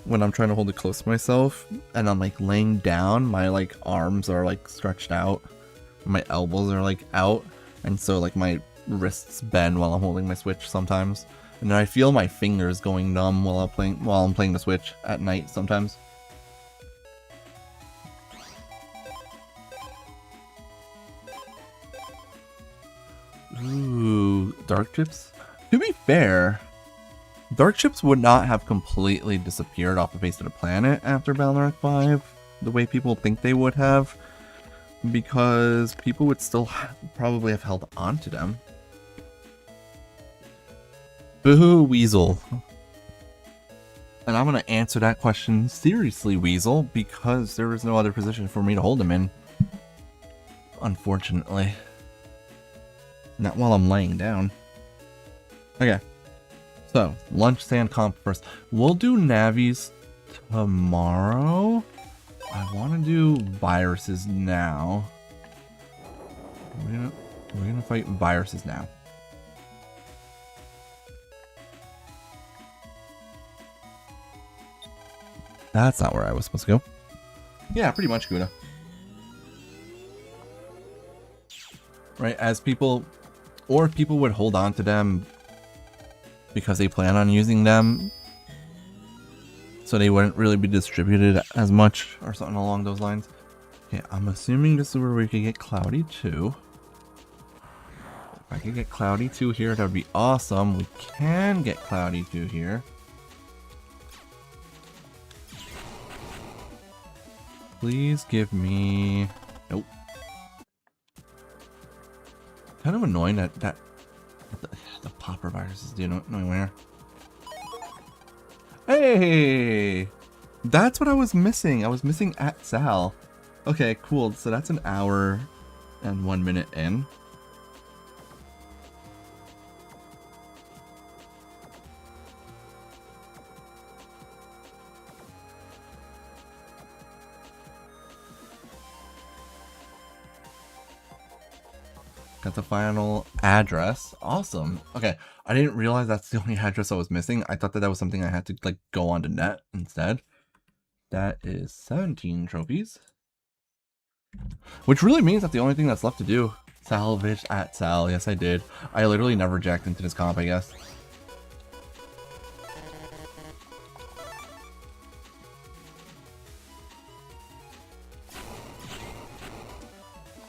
when I'm trying to hold it close to myself and I'm like laying down, my like arms are like stretched out, my elbows are like out, and so like my wrists bend while I'm holding my Switch sometimes. And then I feel my fingers going numb while I'm playing the Switch at night sometimes. Ooh, dark chips? To be fair, dark chips would not have completely disappeared off the face of the planet after Balnark 5, the way people think they would have, because people would still probably have held on to them. Boo, Weasel. And I'm gonna answer that question seriously, Weasel, because there is no other position for me to hold him in. Unfortunately. Not while I'm laying down. Okay. So, lunch stand comp first. We'll do Navis tomorrow. I want to do viruses now. We're gonna fight viruses now. That's not where I was supposed to go. Yeah, pretty much, Gouda. Right, as people, or people would hold on to them because they plan on using them, so they wouldn't really be distributed as much, or something along those lines. Okay, I'm assuming this is where we could get Cloudy 2. If I could get Cloudy 2 here, that would be awesome. We can get Cloudy 2 here. Please give me... Nope. Kind of annoying that the popper viruses do nowhere. Hey! That's what I was missing. I was missing at Sal. Okay, cool. So that's an hour and 1 minute in. Got the final address. Awesome. Okay, I didn't realize that's the only address I was missing. I thought that was something I had to like go on to net instead. That is 17 trophies. Which really means that the only thing that's left to do, salvage at Sal. Yes, I did. I literally never jacked into this comp, I guess.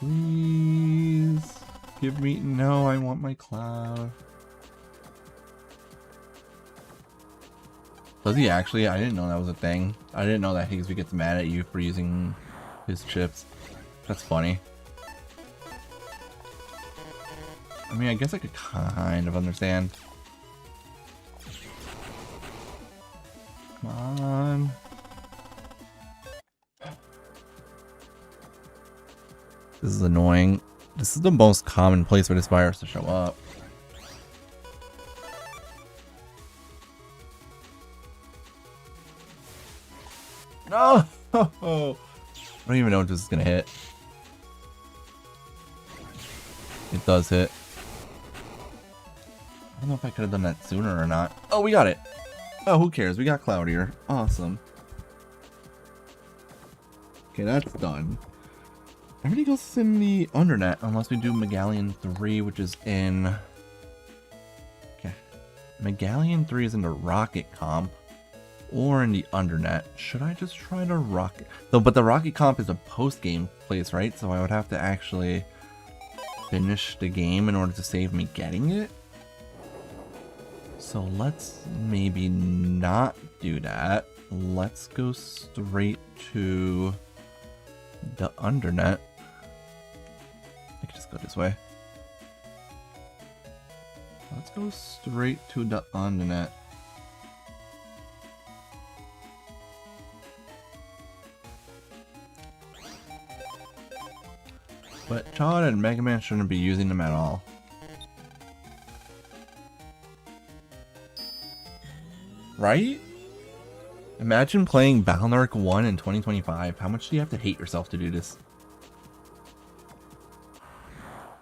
Please give me, no, I want my cloud. Does he actually? I didn't know that was a thing. I didn't know that Higsby gets mad at you for using his chips. That's funny. I mean, I guess I could kind of understand. Come on. This is annoying. This is the most common place for this virus to show up. No! I don't even know if this is gonna hit. It does hit. I don't know if I could have done that sooner or not. Oh, we got it! Oh, who cares? We got Cloudier. Awesome. Okay, that's done. Everything else is in the Undernet, unless we do Megallion 3, which is in... Okay. Megallion 3 is in the Rocket Comp, or in the Undernet. Should I just try the Rocket... Though, but the Rocket Comp is a post-game place, right? So I would have to actually finish the game in order to save me getting it. So let's maybe not do that. Let's go straight to the Undernet. I could just go this way. Let's go straight to the Undernet. But Chad and Mega Man shouldn't be using them at all. Right? Imagine playing Balnark 1 in 2025. How much do you have to hate yourself to do this?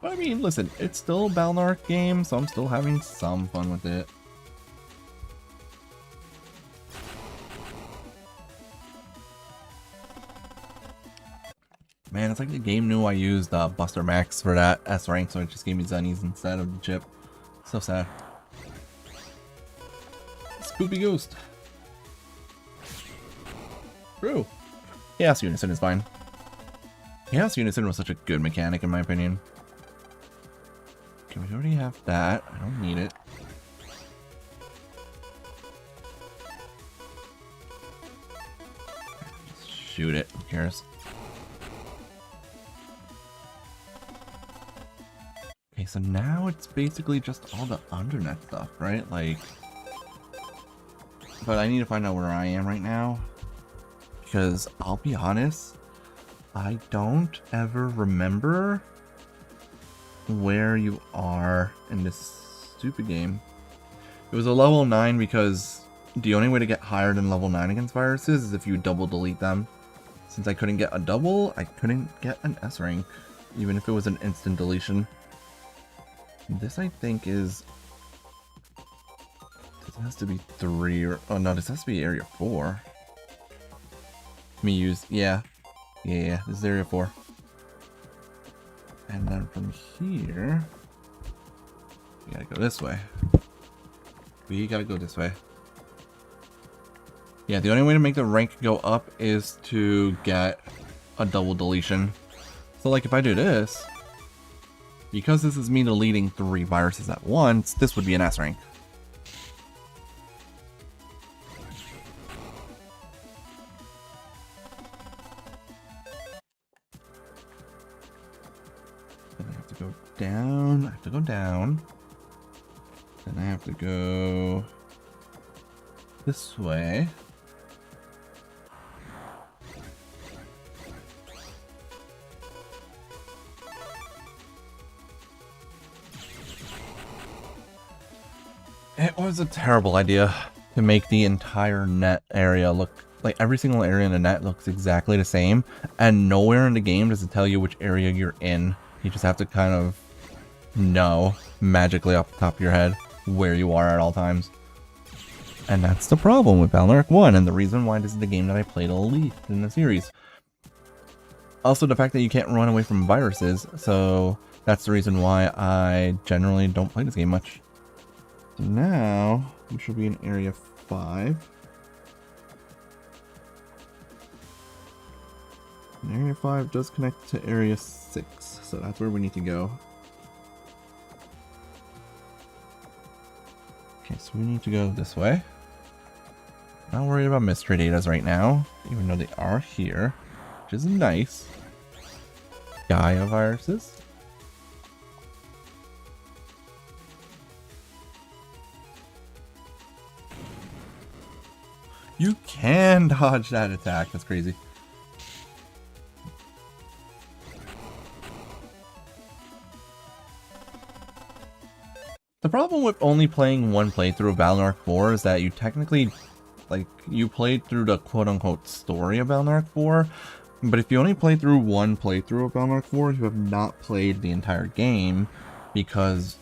But I mean, listen, it's still a Balnark game, so I'm still having some fun with it. Man, it's like the game knew I used Buster Max for that S rank, so it just gave me Zennies instead of the chip. So sad. Spoopy Ghost. True. Chaos Unison is fine. Chaos Unison was such a good mechanic in my opinion. Okay, we already have that. I don't need it. Just shoot it. Who cares? Okay, so now it's basically just all the Undernet stuff, right? Like... But I need to find out where I am right now. Because I'll be honest, I don't ever remember where you are in this stupid game. It was a level 9 because the only way to get higher than level 9 against viruses is if you double delete them. Since I couldn't get a double, I couldn't get an S rank, even if it was an instant deletion. This I think is... This has to be 3 or... Oh no, this has to be area 4. Let me use... Yeah, this is area 4. And then from here... We gotta go this way. We gotta go this way. Yeah, the only way to make the rank go up is to get a double deletion. So like if I do this... Because this is me deleting 3 viruses at once, this would be an S rank. Then I have to go down. I have to go down. Then I have to go this way. It was a terrible idea to make the entire net area look like every single area in the net looks exactly the same, and nowhere in the game does it tell you which area you're in. You just have to kind of know magically off the top of your head where you are at all times. And that's the problem with Balnark 1, and the reason why this is the game that I played the least in the series. Also, the fact that you can't run away from viruses, so that's the reason why I generally don't play this game much. So now, we should be in area 5. And Area 5 does connect to Area 6, so that's where we need to go. Okay, so we need to go this way. Not worried about mystery datas right now, even though they are here, which is nice. Gaia viruses. You can dodge that attack. That's crazy. The problem with only playing one playthrough of Battle 4 is that you technically, like, you played through the quote-unquote story of Battle 4, but if you only play through one playthrough of Battle 4, you have not played the entire game, because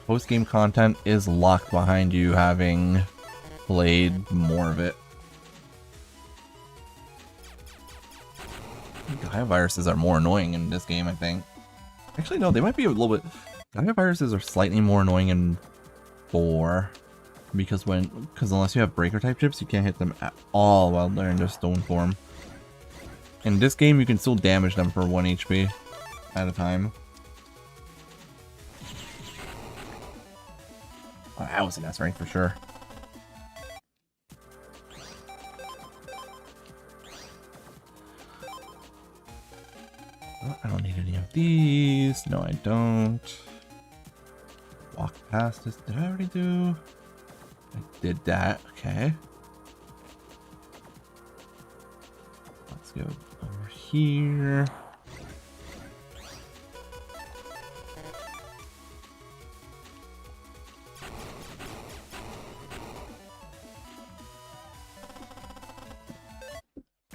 post-game content is locked behind you having played more of it. Gaia viruses are more annoying in this game, I think. Actually, no, they might be a little bit... Gaia viruses are slightly more annoying in 4. Because unless you have breaker type chips, you can't hit them at all while they're in their stone form. In this game, you can still damage them for 1 HP at a time. Oh, that was an S rank for sure. Oh, I don't need any of these. No, I don't. Walk past this. Did I already do? I did that. Okay. Let's go over here.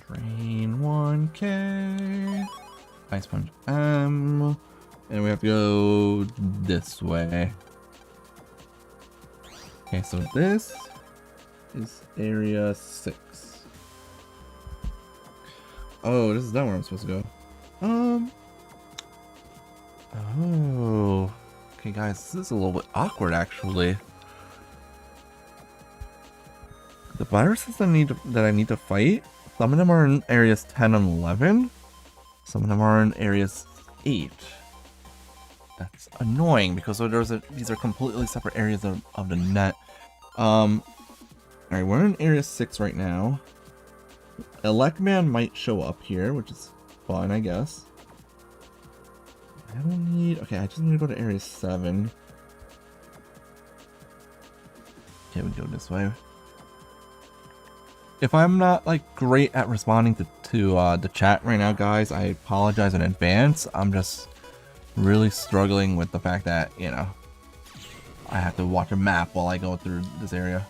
Drain 1K. Ice Punch M. And we have to go this way. Okay, so this is Area 6. Oh, this is not where I'm supposed to go. Oh. Okay, guys, this is a little bit awkward, actually. The viruses that I need to fight, some of them are in areas 10 and 11. Some of them are in areas 8. That's annoying because these are completely separate areas of the net. Alright, we're in area 6 right now. Electman might show up here, which is fun, I guess. I don't need... Okay, I just need to go to area 7. Okay, we go this way. If I'm not, like, great at responding to the chat right now, guys, I apologize in advance. I'm just really struggling with the fact that, you know, I have to watch a map while I go through this area.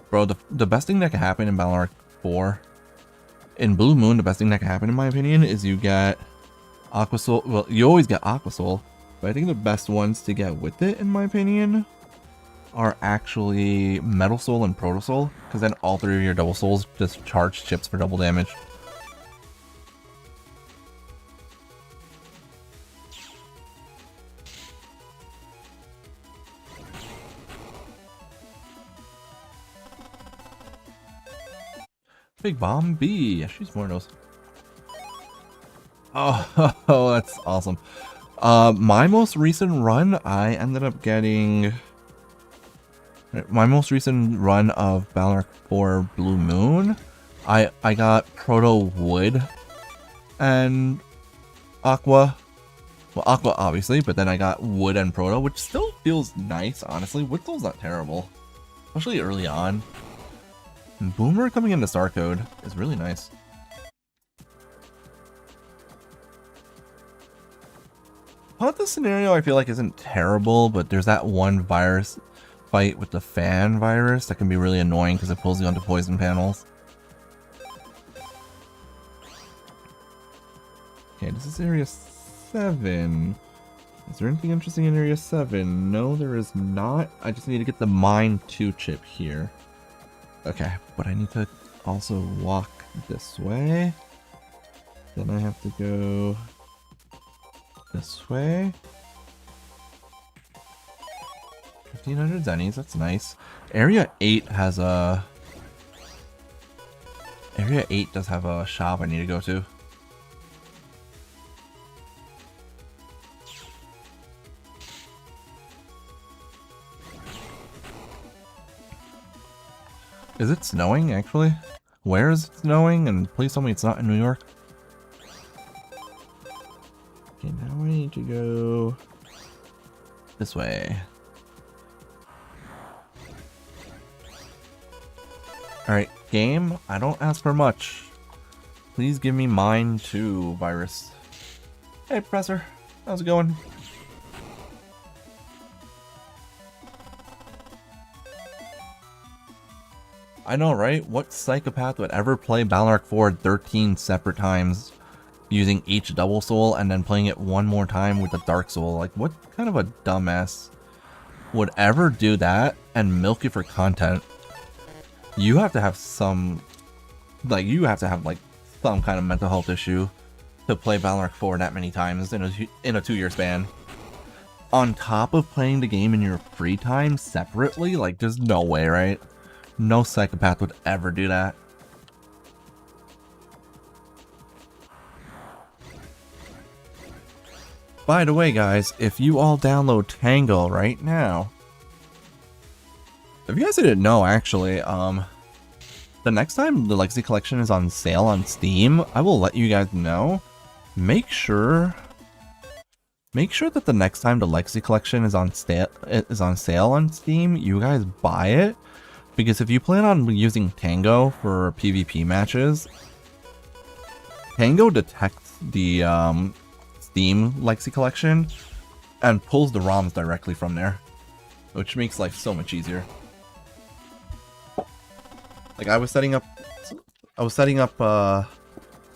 Bro, the best thing that can happen in Battle Arc 4, in Blue Moon, the best thing that can happen, in my opinion, is you get Aqua Soul. Well, you always get Aqua Soul, but I think the best ones to get with it, in my opinion, are actually Metal Soul and Proto Soul, because then all 3 of your double souls just charge chips for double damage. Big Bomb B. She's more of those. Oh, that's awesome. My most recent run, I ended up getting... My most recent run of Battle Arc 4 Blue Moon, I got Proto Wood and Aqua. Well, Aqua obviously, but then I got Wood and Proto, which still feels nice, honestly. Wood Soul's not terrible, especially early on. And Boomer coming into Star Code is really nice. Ponta's scenario I feel like isn't terrible, but there's that one virus fight with the fan virus that can be really annoying because it pulls you onto poison panels. Okay, this is area 7. Is there anything interesting in area 7? No, there is not. I just need to get the Mine 2 chip here. Okay, but I need to also walk this way. Then I have to go this way. 1,500 zennies, that's nice. Area 8 has a... Area 8 does have a shop I need to go to. Is it snowing, actually? Where is it snowing? And please tell me it's not in New York. Okay, now I need to go this way. Alright, game, I don't ask for much. Please give me mine too, Virus. Hey, Professor. How's it going? I know, right? What psychopath would ever play Balnark 4 13 separate times using each double soul and then playing it one more time with the dark soul? Like, what kind of a dumbass would ever do that and milk it for content? You have to have some, like, some kind of mental health issue to play Balnark 4 that many times in a 2-year span. On top of playing the game in your free time separately, like, there's no way, right? No psychopath would ever do that. By the way, guys, if you all download Tango right now, if you guys didn't know, actually, the next time the Legacy Collection is on sale on Steam, I will let you guys know. Make sure that the next time the Legacy Collection is on sale on Steam, you guys buy it. Because if you plan on using Tango for PvP matches, Tango detects the Steam Legacy Collection and pulls the ROMs directly from there, which makes life so much easier. Like, I was setting up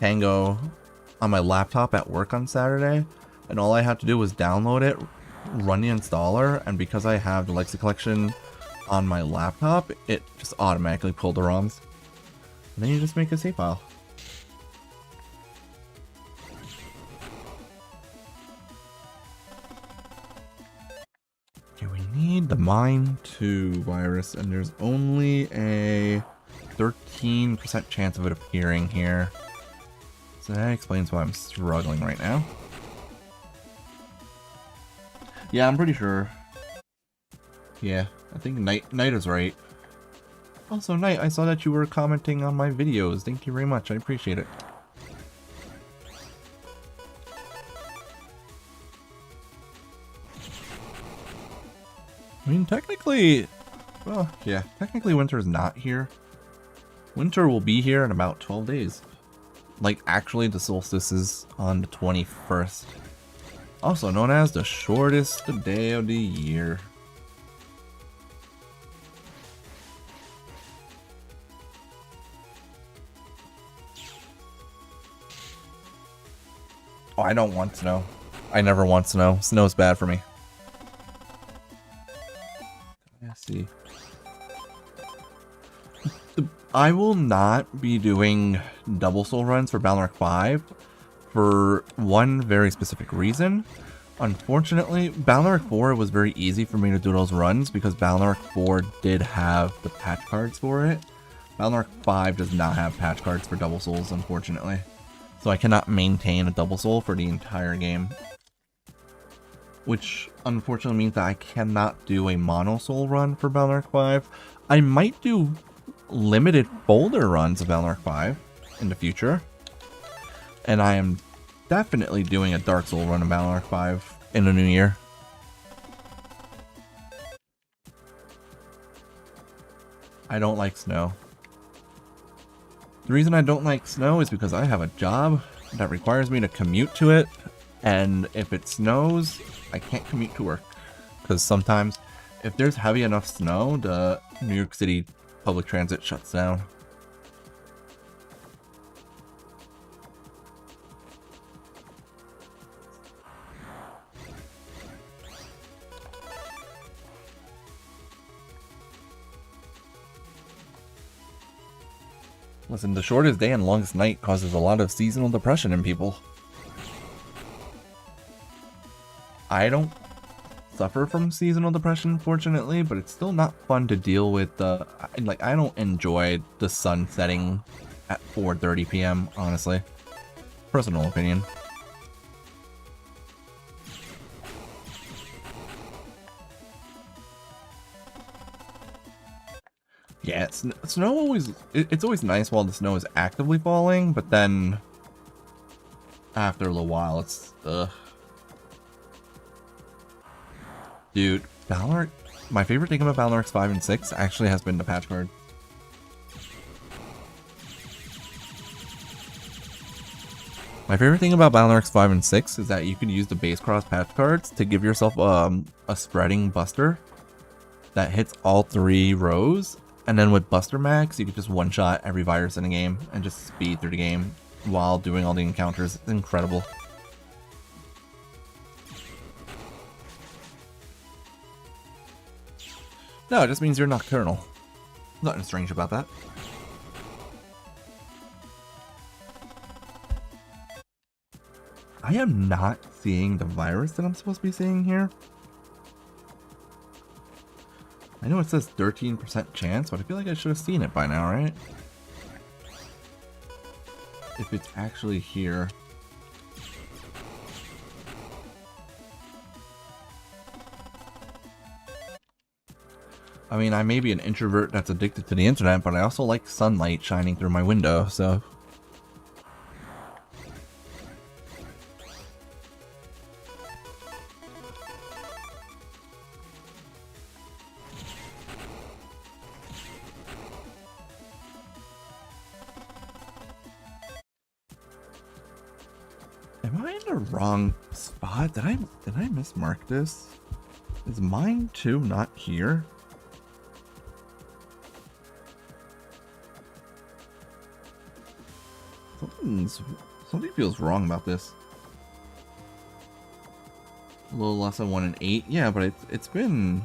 Tango on my laptop at work on Saturday, and all I had to do was download it, run the installer, and because I have the Legacy Collection on my laptop, it just automatically pulled the ROMs. And then you just make a save file. Okay, we need the Mine 2 virus, and there's only a 13% chance of it appearing here. So that explains why I'm struggling right now. Yeah, I'm pretty sure. Yeah, I think Knight is right. Also, Knight, I saw that you were commenting on my videos. Thank you very much. I appreciate it. I mean, technically... Well, yeah, technically winter's not here. Winter will be here in about 12 days. Like, actually, the solstice is on the 21st. Also known as the shortest day of the year. Oh, I don't want snow. I never want snow. Snow's bad for me. Let's see. I will not be doing double soul runs for Balnark 5 for one very specific reason. Unfortunately, Balnark 4 was very easy for me to do those runs because Balnark 4 did have the patch cards for it. Balnark 5 does not have patch cards for double souls, unfortunately. So I cannot maintain a double soul for the entire game. Which unfortunately means that I cannot do a mono soul run for Balnark 5. I might do limited folder runs of Balnark 5 in the future. And I am definitely doing a Dark Soul run of Balnark 5 in the new year. I don't like snow. The reason I don't like snow is because I have a job that requires me to commute to it, and if it snows, I can't commute to work. Because sometimes, if there's heavy enough snow, the New York City public transit shuts down. Listen, the shortest day and longest night causes a lot of seasonal depression in people. I don't suffer from seasonal depression, unfortunately, but it's still not fun to deal with. Like, I don't enjoy the sun setting at 4:30 p.m., honestly. Personal opinion. Yeah, snow always... It's always nice while the snow is actively falling, but then... after a little while, it's... ugh. Dude, Valor... My favorite thing about Valor X 5 and 6 actually has been the patch card. My favorite thing about Valor X 5 and 6 is that you can use the base cross patch cards to give yourself a spreading buster that hits all 3 rows. And then with Buster Max, you can just one-shot every virus in the game and just speed through the game while doing all the encounters. It's incredible. No, it just means you're nocturnal. Nothing strange about that. I am not seeing the virus that I'm supposed to be seeing here. I know it says 13% chance, but I feel like I should have seen it by now, right? If it's actually here. I mean, I may be an introvert that's addicted to the internet, but I also like sunlight shining through my window, so... Am I in the wrong spot? Did I mismark this? Is mine too not here? Something feels wrong about this. A little less than 1 in 8. Yeah, but it's been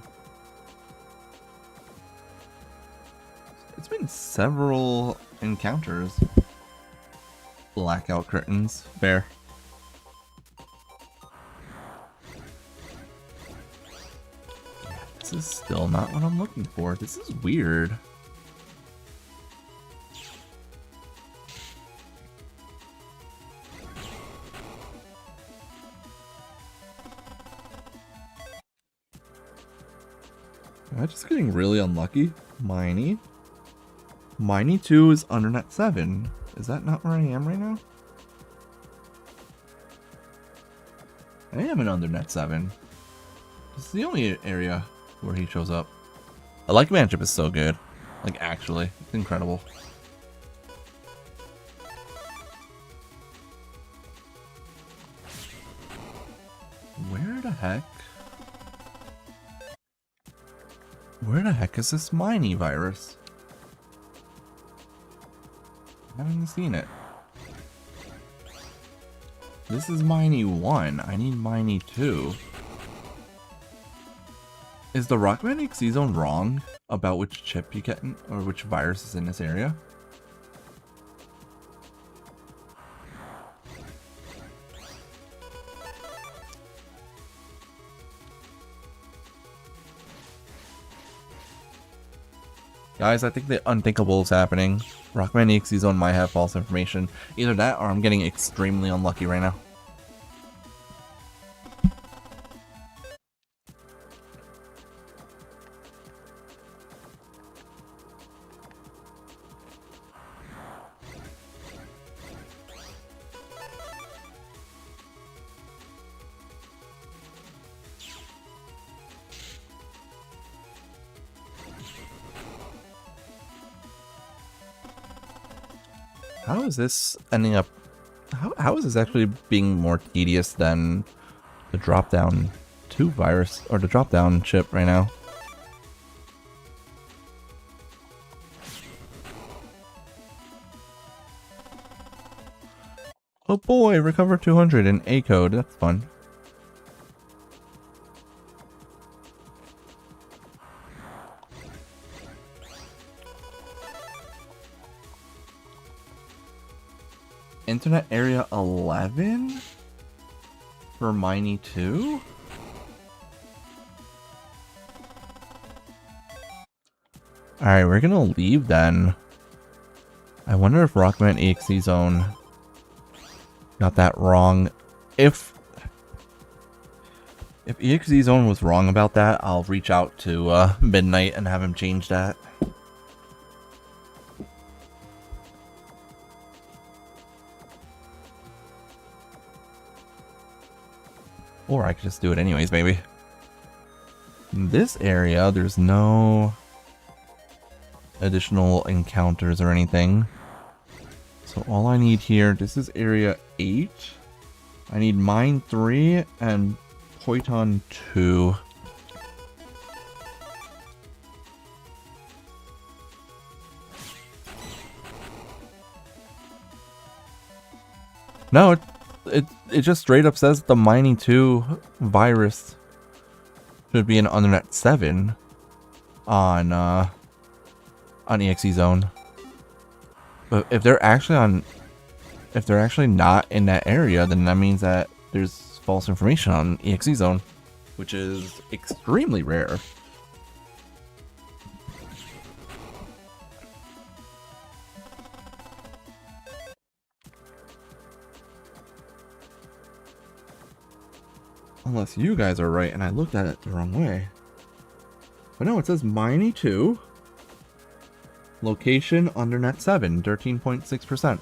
several encounters. Blackout curtains. Fair. This is still not what I'm looking for. This is weird. Am I just getting really unlucky? Miney. Miney 2 is under net 7. Is that not where I am right now? I am in under net 7. This is the only area where he shows up. The Like Manship is so good. Like, actually. It's incredible. Where the heck? Where the heck is this Miney virus? I haven't seen it. This is Miney 1. I need Miney 2. Is the Rockman XC Zone wrong about which chip you get in, or which virus is in this area? Guys, I think the unthinkable is happening. Rockman XC Zone might have false information. Either that or I'm getting extremely unlucky right now. How is this ending up? How is this actually being more tedious than the drop down 2 virus or the drop down chip right now? Oh boy, recover 200 in A code. That's fun. Internet area 11 for Miney 2? Alright, we're gonna leave then. I wonder if Rockman EXE Zone got that wrong. If EXE Zone was wrong about that, I'll reach out to Midnight and have him change that. Or I could just do it anyways, maybe. In this area, there's no additional encounters or anything. So all I need here, this is area 8. I need Mine 3 and Poiton 2. No, it just straight up says the Mining 2 virus should be in Undernet 7 on EXE Zone. But if they're actually not in that area, then that means that there's false information on EXE Zone, which is extremely rare. Unless you guys are right and I looked at it the wrong way. But no, it says Miney 2. Location Undernet 7, 13.6%.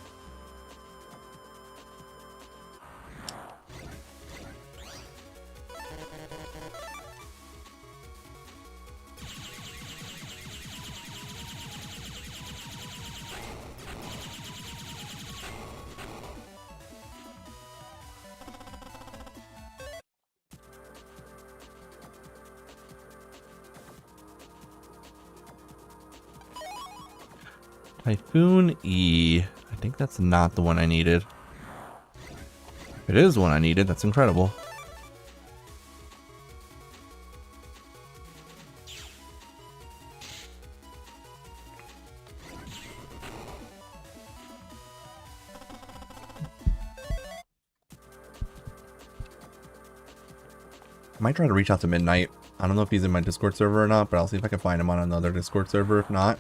Typhoon E. I think that's not the one I needed. If it is the one I needed, that's incredible. I might try to reach out to Midnight. I don't know if he's in my Discord server or not, but I'll see if I can find him on another Discord server if not.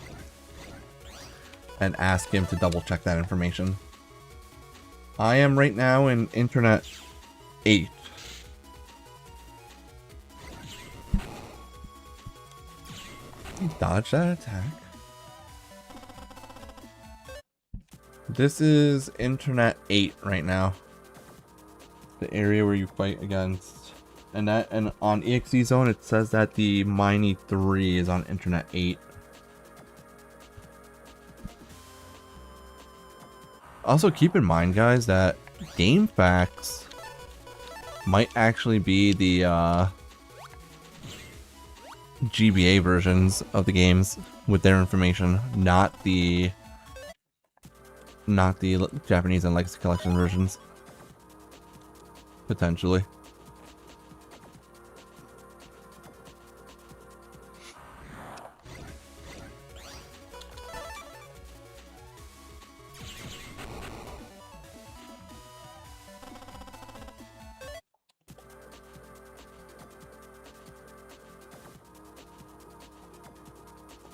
And ask him to double check that information. I am right now in Internet 8. Dodge that attack. This is Internet 8 right now. The area where you fight against. And on EXE Zone it says that the Miney 3 is on Internet 8. Also, keep in mind, guys, that GameFAQs might actually be the GBA versions of the games with their information, not the Japanese and Legacy Collection versions. Potentially.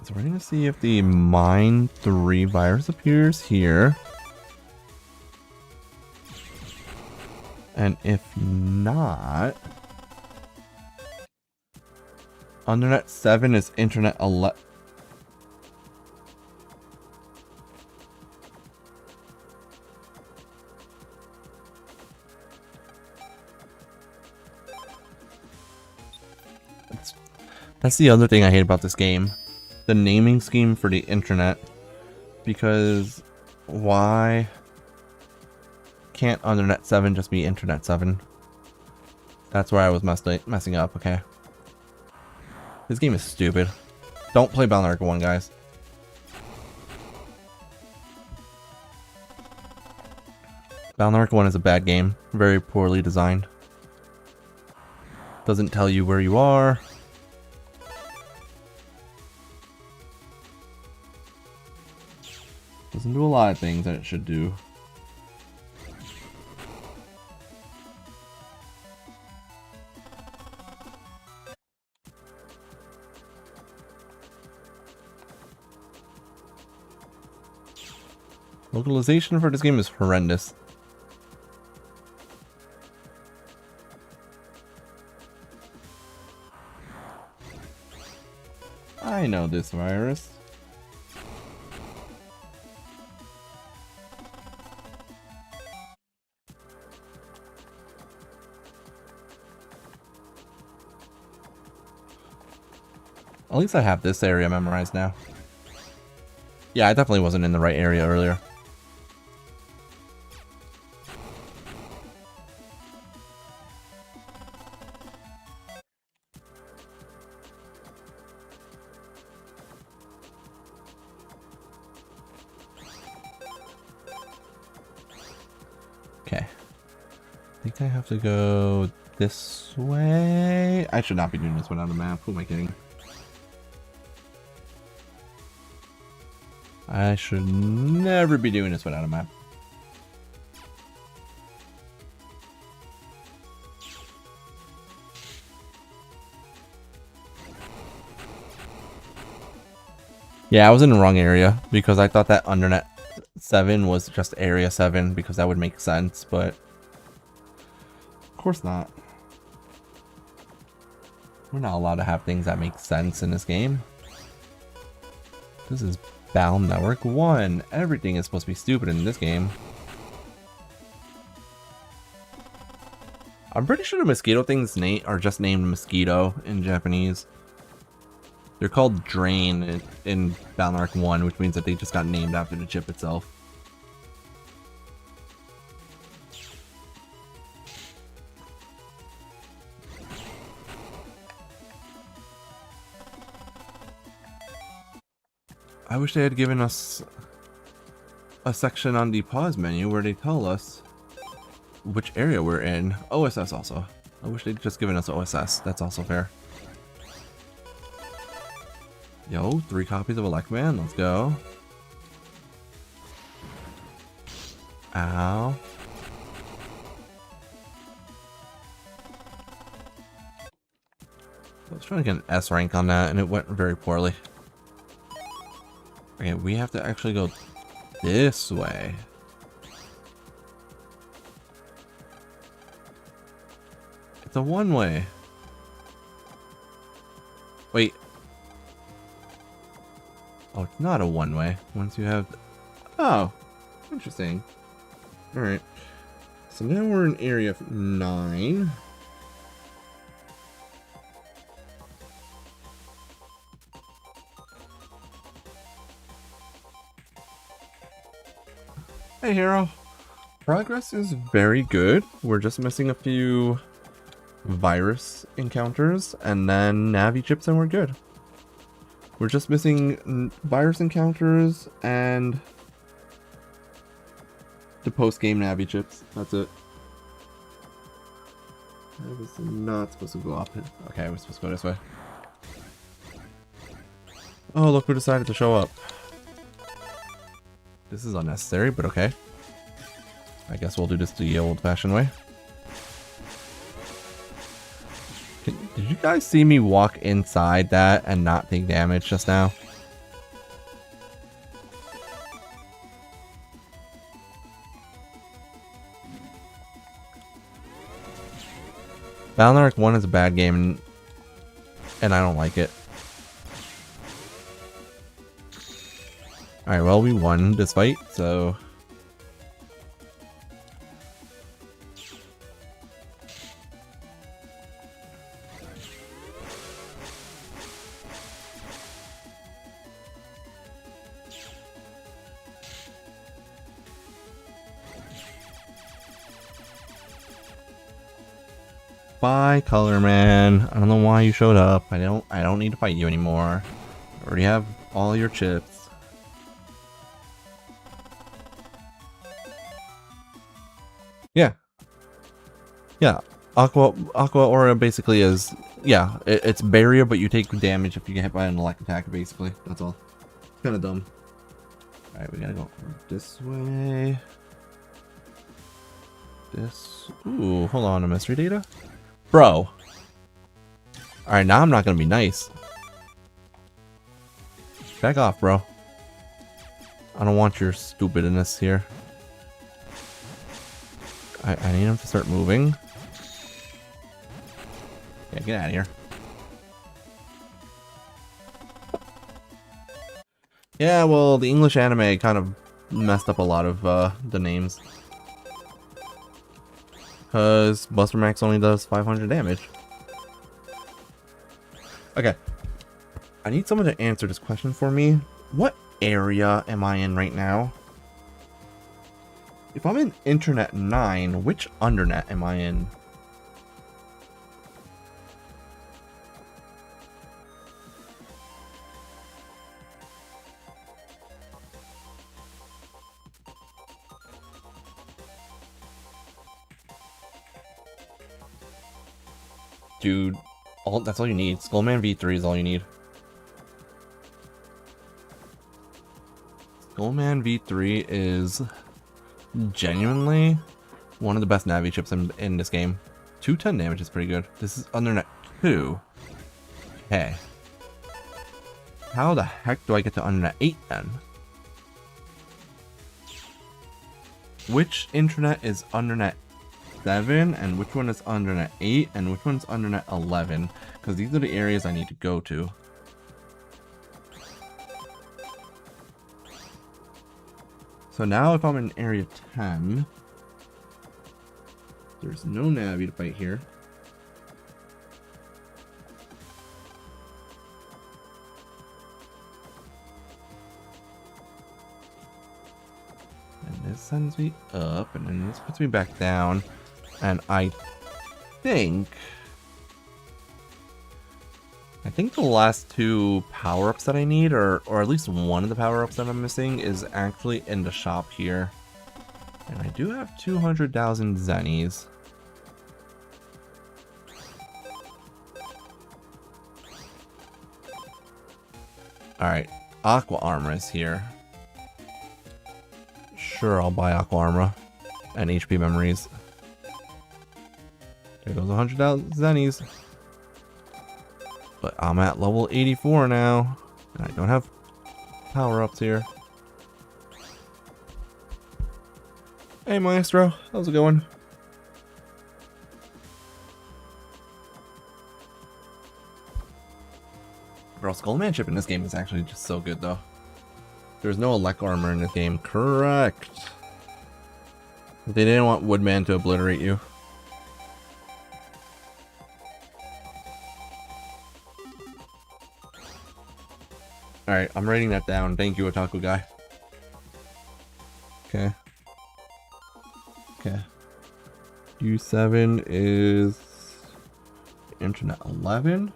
So we're going to see if the Mine 3 virus appears here. And if not, Undernet 7 is Internet 11. That's the other thing I hate about this game. The naming scheme for the internet, because why can't Undernet 7 just be Internet 7? That's where I was messing up, okay. This game is stupid. Don't play Balnark 1, guys. Balnark 1 is a bad game. Very poorly designed. Doesn't tell you where you are. Doesn't do a lot of things that it should do. Localization for this game is horrendous. I know this virus. At least I have this area memorized now. Yeah, I definitely wasn't in the right area earlier. Okay. I think I have to go this way. I should not be doing this without a map. Who am I kidding? I should never be doing this without a map. Yeah, I was in the wrong area because I thought that Undernet 7 was just Area 7 because that would make sense, but of course not. We're not allowed to have things that make sense in this game. This is Battle Network 1. Everything is supposed to be stupid in this game. I'm pretty sure the mosquito things are just named Mosquito in Japanese. They're called Drain in Battle Network 1, which means that they just got named after the chip itself. I wish they had given us a section on the pause menu where they tell us which area we're in. OSS also. I wish they'd just given us OSS. That's also fair. Yo, 3 copies of Elect Man. Let's go. Ow. I was trying to get an S rank on that and it went very poorly. Okay, we have to actually go this way. It's a one-way. Wait. Oh, it's not a one-way. Once you have... Oh, interesting. Alright. So now we're in area 9. Hey, hero. Progress is very good. We're just missing a few virus encounters and then Navi chips and we're good. We're just missing virus encounters and the post-game Navi chips. That's it. I was not supposed to go up. Okay, I was supposed to go this way. Oh, look who decided to show up. This is unnecessary, but okay. I guess we'll do this the old-fashioned way. Did you guys see me walk inside that and not take damage just now? Battle Network 1 is a bad game, and I don't like it. Alright, well, we won this fight, so... Bye, Color Man. I don't know why you showed up. I don't need to fight you anymore. I already have all your chips. Yeah. Yeah. Aqua Aura basically is, yeah, it's barrier, but you take damage if you get hit by an elect attack, basically. That's all. It's kind of dumb. Alright, we gotta go this way. This. Ooh, hold on, a mystery data? Bro. Alright, now I'm not gonna be nice. Back off, bro. I don't want your stupidness here. I need him to start moving. Yeah, get out of here. Yeah, well, the English anime kind of messed up a lot of the names. Because Buster Max only does 500 damage. Okay. I need someone to answer this question for me. What area am I in right now? If I'm in Internet 9, which Undernet am I in? Dude, that's all you need. Skullman V3 is all you need. Skullman V3 is genuinely one of the best Navi chips in this game. 210 damage is pretty good. This is Undernet 2. Okay. How the heck do I get to Undernet 8 then? Which internet is Undernet 7 and which one is Undernet 8 and which one's Undernet 11? Because these are the areas I need to go to. So now if I'm in area 10, there's no Navi to fight here. And this sends me up and then this puts me back down. And I think the last two power-ups that I need, or at least one of the power-ups that I'm missing, is actually in the shop here. And I do have 200,000 zennies. Alright, Aqua Armor is here. Sure, I'll buy Aqua Armor and HP memories. There goes 100,000 zennies. But I'm at level 84 now. And I don't have power-ups here. Hey Maestro, how's it going? Bro, Skullman chip in this game is actually just so good though. There's no elect armor in this game. Correct. They didn't want Woodman to obliterate you. Alright, I'm writing that down. Thank you, Otaku guy. Okay. Okay. U7 is Internet 11.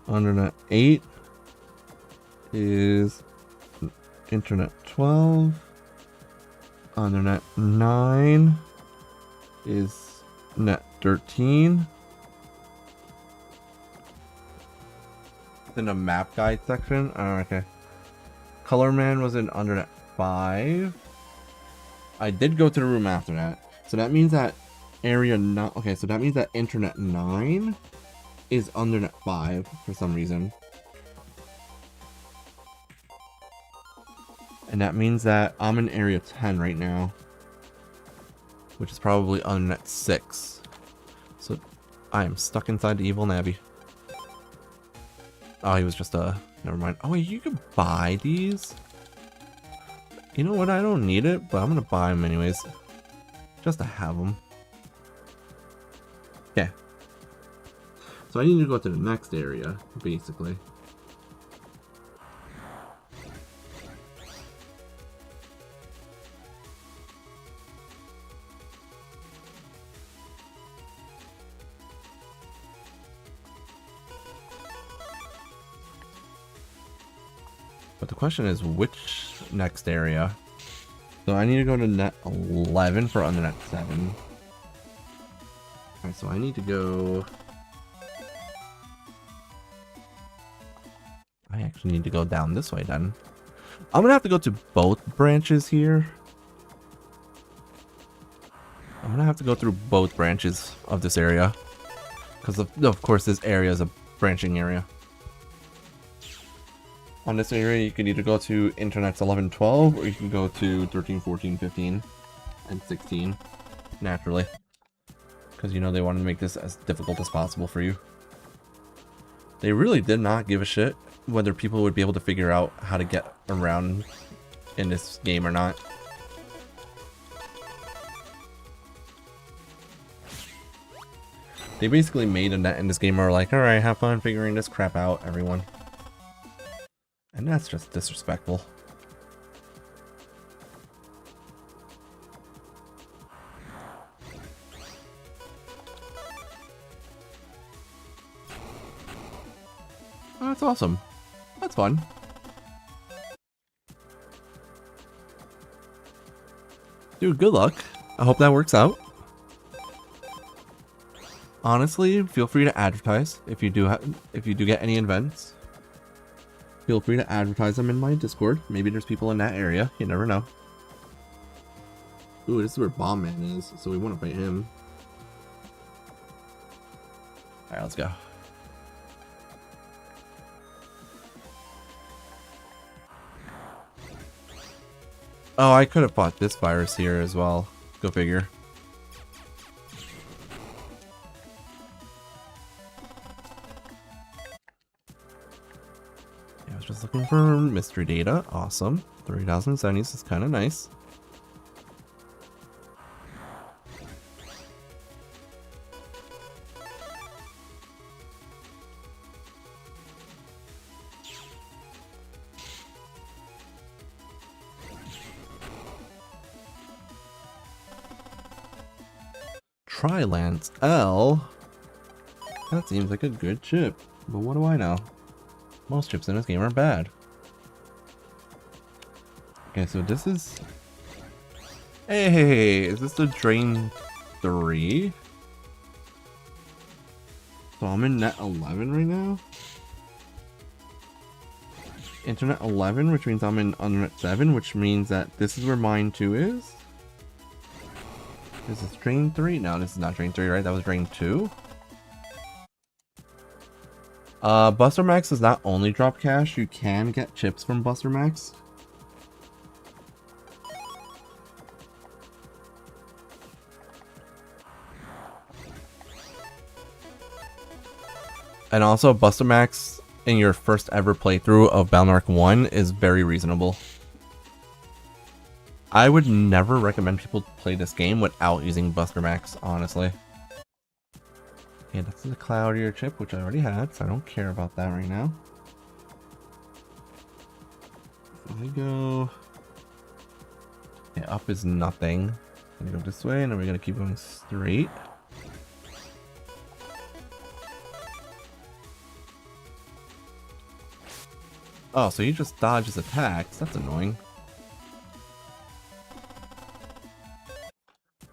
Undernet 8 is Internet 12. Undernet 9 is Net 13. In the map guide section. Oh, okay. Colorman was in Undernet 5. I did go to the room after that. So that means that area not okay, so that means that Internet 9 is Undernet 5 for some reason. And that means that I'm in area 10 right now. Which is probably Undernet 6. So I am stuck inside the evil Navi. Oh, he was just never mind. Oh, wait, you can buy these? You know what? I don't need it, but I'm gonna buy them anyways. Just to have them. Okay. So I need to go to the next area, basically. But the question is, which next area? So I need to go to net 11 for under net 7. Alright, so I need to go... I actually need to go down this way then. I'm gonna have to go to both branches here. I'm gonna have to go through both branches of this area. Because of course this area is a branching area. On this area, you can either go to internet's 11.12 or you can go to 13, 14, 15, and 16, naturally. Because, you know, they wanted to make this as difficult as possible for you. They really did not give a shit whether people would be able to figure out how to get around in this game or not. They basically made a net in this game where like, alright, have fun figuring this crap out, everyone. And that's just disrespectful. Oh, that's awesome. That's fun. Dude, good luck. I hope that works out. Honestly, feel free to advertise if you do get any events. Feel free to advertise them in my Discord. Maybe there's people in that area. You never know. Ooh, this is where Bomb Man is, so we want to fight him. Alright, let's go. Oh, I could have fought this virus here as well. Go figure. Yeah, I was just looking for mystery data. Awesome. 30,000 semis is kind of nice. Trilance L. That seems like a good chip, but what do I know? Most chips in this game are bad. Okay, so this is... Hey, is this the Drain 3? So I'm in net 11 right now? Internet 11, which means I'm in Undernet 7, which means that this is where mine 2 is? Is this Drain 3? No, this is not Drain 3, right? That was Drain 2? Buster Max does not only drop cash, you can get chips from Buster Max. And also, Buster Max in your first ever playthrough of Balnark 1 is very reasonable. I would never recommend people play this game without using Buster Max, honestly. Okay, that's the cloudier chip, which I already had, so I don't care about that right now. If I go... Yeah, up is nothing. I'm gonna go this way, and then we're gonna keep going straight. Oh, so he just dodges attacks. That's annoying.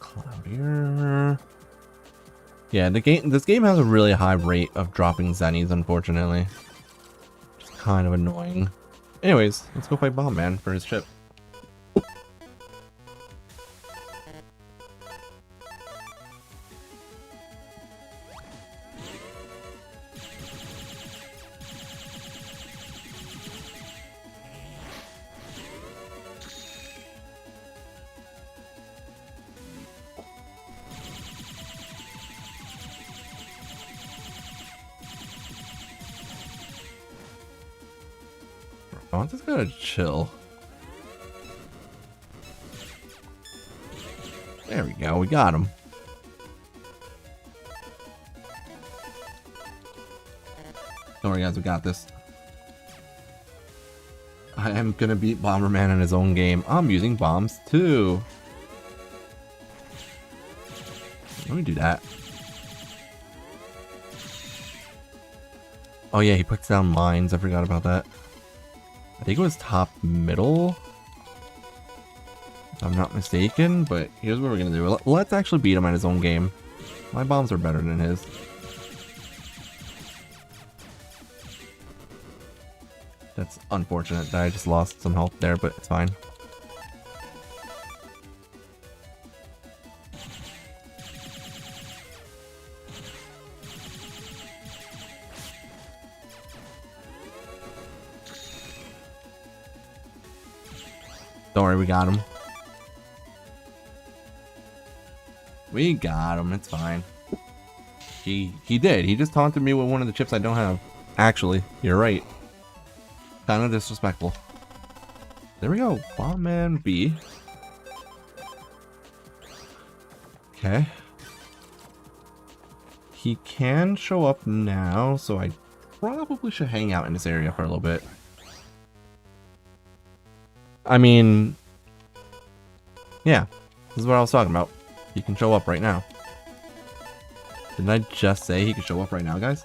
Cloudier. Yeah, this game has a really high rate of dropping Zennies, unfortunately. Which is kind of annoying. Anyways, let's go fight Bomb Man for his chip. I just gotta chill. There we go, we got him. Don't worry guys, we got this. I am gonna beat Bomberman in his own game. I'm using bombs too. Let me do that. Oh yeah, he puts down mines, I forgot about that. I think it was top middle, if I'm not mistaken, but here's what we're gonna do. Let's actually beat him at his own game. My bombs are better than his. That's unfortunate that I just lost some health there, but it's fine. Don't worry, we got him. We got him. It's fine. He did. He just taunted me with one of the chips I don't have. Actually, you're right. Kind of disrespectful. There we go. Bomb Man B. Okay. He can show up now, so I probably should hang out in this area for a little bit. I mean, yeah, this is what I was talking about. He can show up right now. Didn't I just say he could show up right now, guys?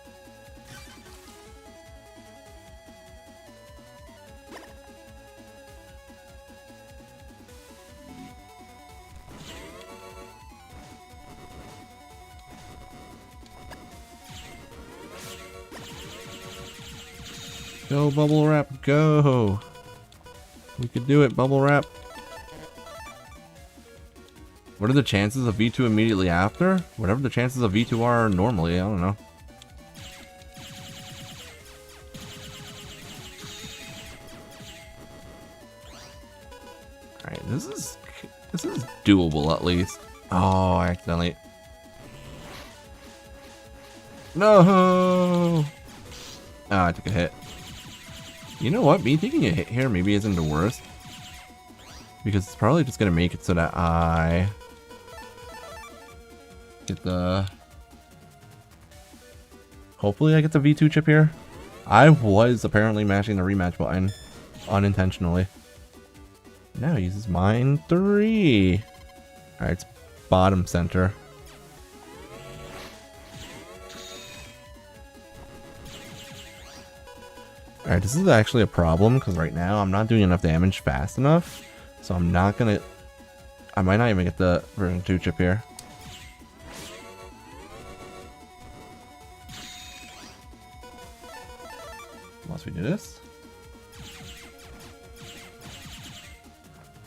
Go, Bubble Wrap, go! We could do it, Bubble Wrap. What are the chances of V2 immediately after? Whatever the chances of V2 are normally, I don't know. Alright, this is doable at least. Oh, I accidentally... No! Oh, I took a hit. You know what? Me taking a hit here maybe isn't the worst. Because it's probably just going to make it so that I get the... Hopefully I get the V2 chip here. I was apparently mashing the rematch button unintentionally. Now he uses mine 3. Alright, it's bottom center. Alright, this is actually a problem because right now I'm not doing enough damage fast enough. So I'm not gonna... I might not even get the version 2 chip here. Unless we do this.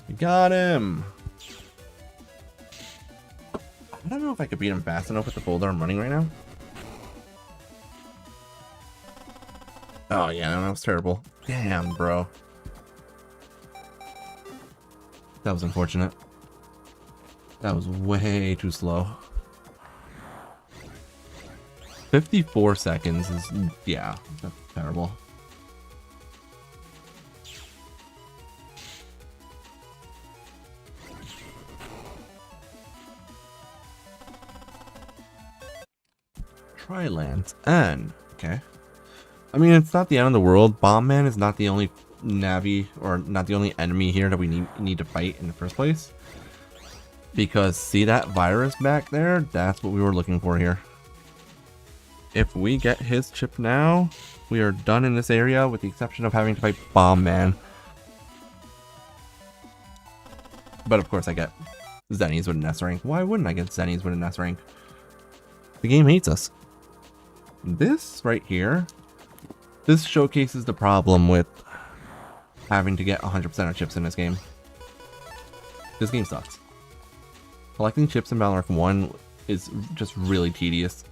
We got him! I don't know if I could beat him fast enough with the folder I'm running right now. Oh yeah, that was terrible. Damn, bro. That was unfortunate. That was way too slow. 54 seconds is... yeah, that's terrible. Tri-Lance N. Okay. I mean, it's not the end of the world. Bomb Man is not the only Navi, or not the only enemy here that we need to fight in the first place. Because, see that virus back there? That's what we were looking for here. If we get his chip now, we are done in this area with the exception of having to fight Bomb Man. But of course I get Zennies with an S rank. Why wouldn't I get Zennies with an S rank? The game hates us. This right here, this showcases the problem with having to get 100% of chips in this game. This game sucks. Collecting chips in Valorant 1 is just really tedious.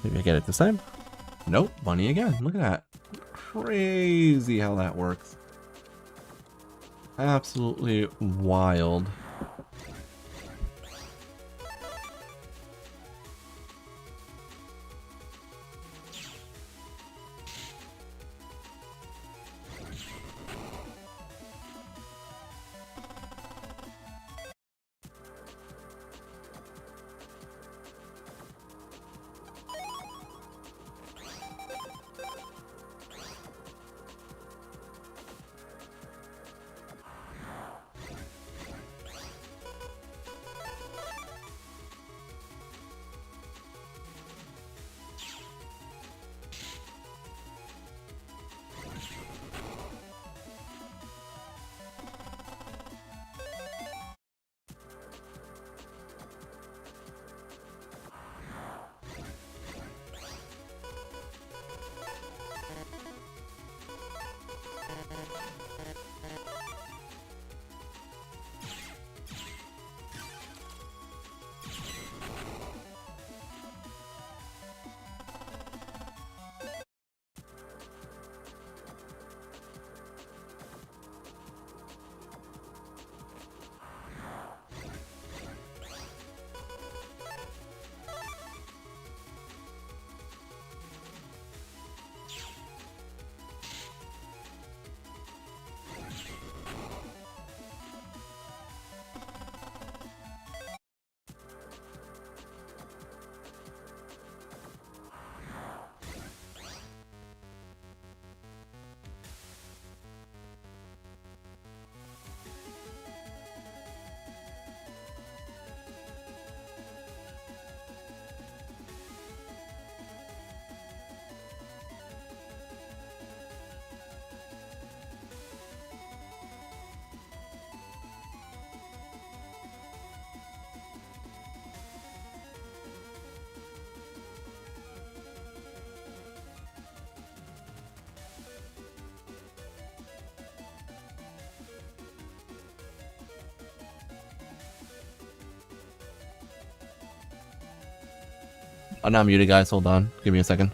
Maybe I get it this time? Nope, bunny again. Look at that. Crazy how that works. Absolutely wild. I'm not muted, guys. Hold on. Give me a second.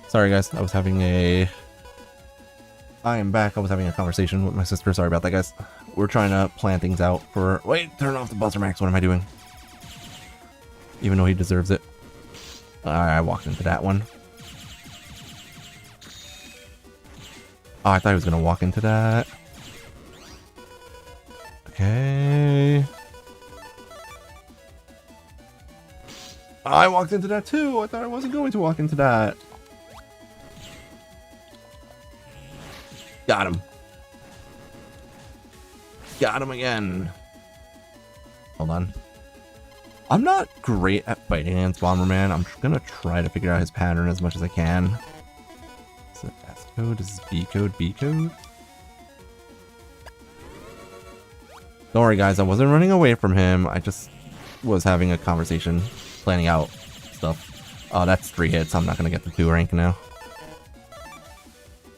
Sorry guys, I am back. I was having a conversation with my sister. Sorry about that, guys. We're trying to plan things out for... Wait, turn off the buzzer, Max. What am I doing? Even though he deserves it. I walked into that one. Oh, I thought he was gonna walk into that. Okay. I walked into that too. I thought I wasn't going to walk into that. Got him. Got him again. Hold on. I'm not great at fighting against Bomberman. I'm gonna try to figure out his pattern as much as I can. Is it S code? Is this B code? B code? Don't worry guys, I wasn't running away from him. I just was having a conversation, planning out stuff. Oh, that's 3 hits. I'm not gonna get the 2 rank now.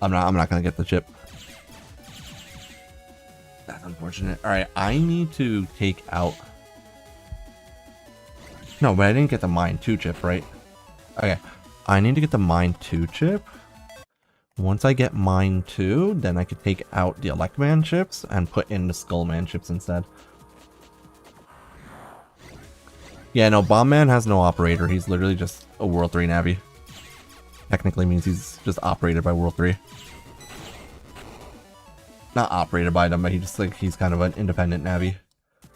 I'm not gonna get the chip. That's unfortunate. Alright, I need to take out... No, but I didn't get the Mine 2 chip, right? Okay, I need to get the Mine 2 chip. Once I get Mine 2, then I could take out the Electman chips and put in the Skullman chips instead. Yeah, no, Bombman has no operator. He's literally just a World 3 Navi. Technically means he's just operated by World 3. Not operated by them, but he's kind of an independent Navi.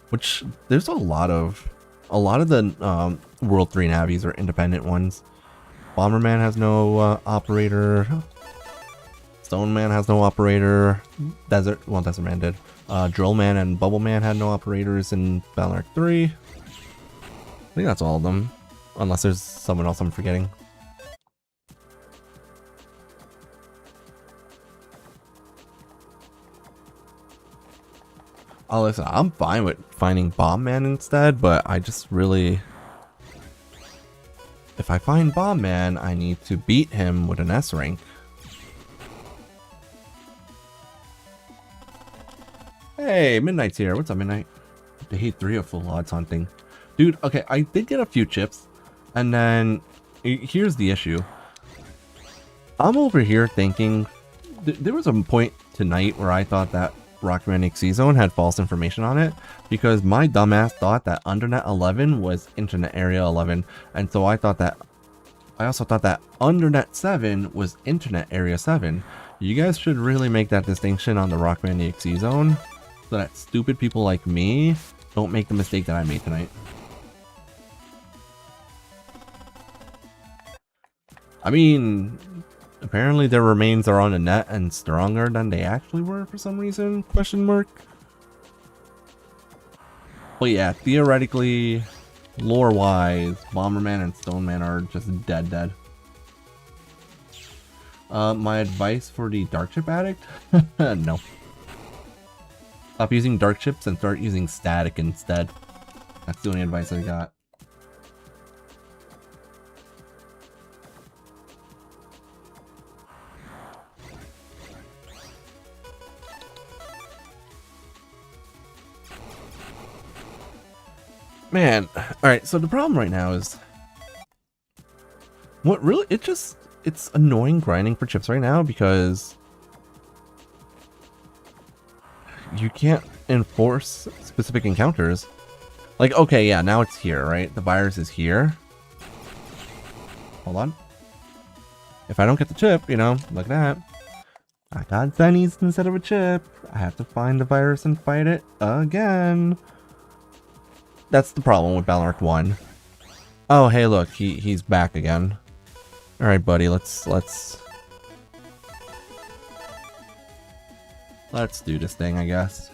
Which, there's a lot of the World 3 Navis are independent ones. Bomberman has no operator. Stoneman has no operator. Desert Man did. Drillman and Bubbleman had no operators in Battle 3. I think that's all of them. Unless there's someone else I'm forgetting. Oh, listen, I'm fine with finding Bombman instead, but I just really... If I find Bombman, I need to beat him with an S rank. Hey, Midnight's here. What's up, Midnight? Day 3 of full odds hunting. Dude, okay, I did get a few chips, and then here's the issue. I'm over here thinking... There was a point tonight where I thought that Rockman XC Zone had false information on it because my dumbass thought that Undernet 11 was Internet Area 11, and so I also thought that Undernet 7 was Internet Area 7. You guys should really make that distinction on the Rockman XC Zone so that stupid people like me don't make the mistake that I made tonight. I mean, apparently their remains are on the net and stronger than they actually were for some reason, question mark. But yeah, theoretically, lore-wise, Bomberman and Stoneman are just dead. My advice for the Dark Chip addict? No. Stop using Dark Chips and start using Static instead. That's the only advice I got. Man, alright, so the problem right now is... What really... It's annoying grinding for chips right now because... You can't enforce specific encounters. Like, okay, yeah, now it's here, right? The virus is here. Hold on. If I don't get the chip, you know, like that. I got Zennies instead of a chip. I have to find the virus and fight it again. That's the problem with Ballark 1. Oh, hey, look, he's back again. All right, buddy, let's do this thing, I guess.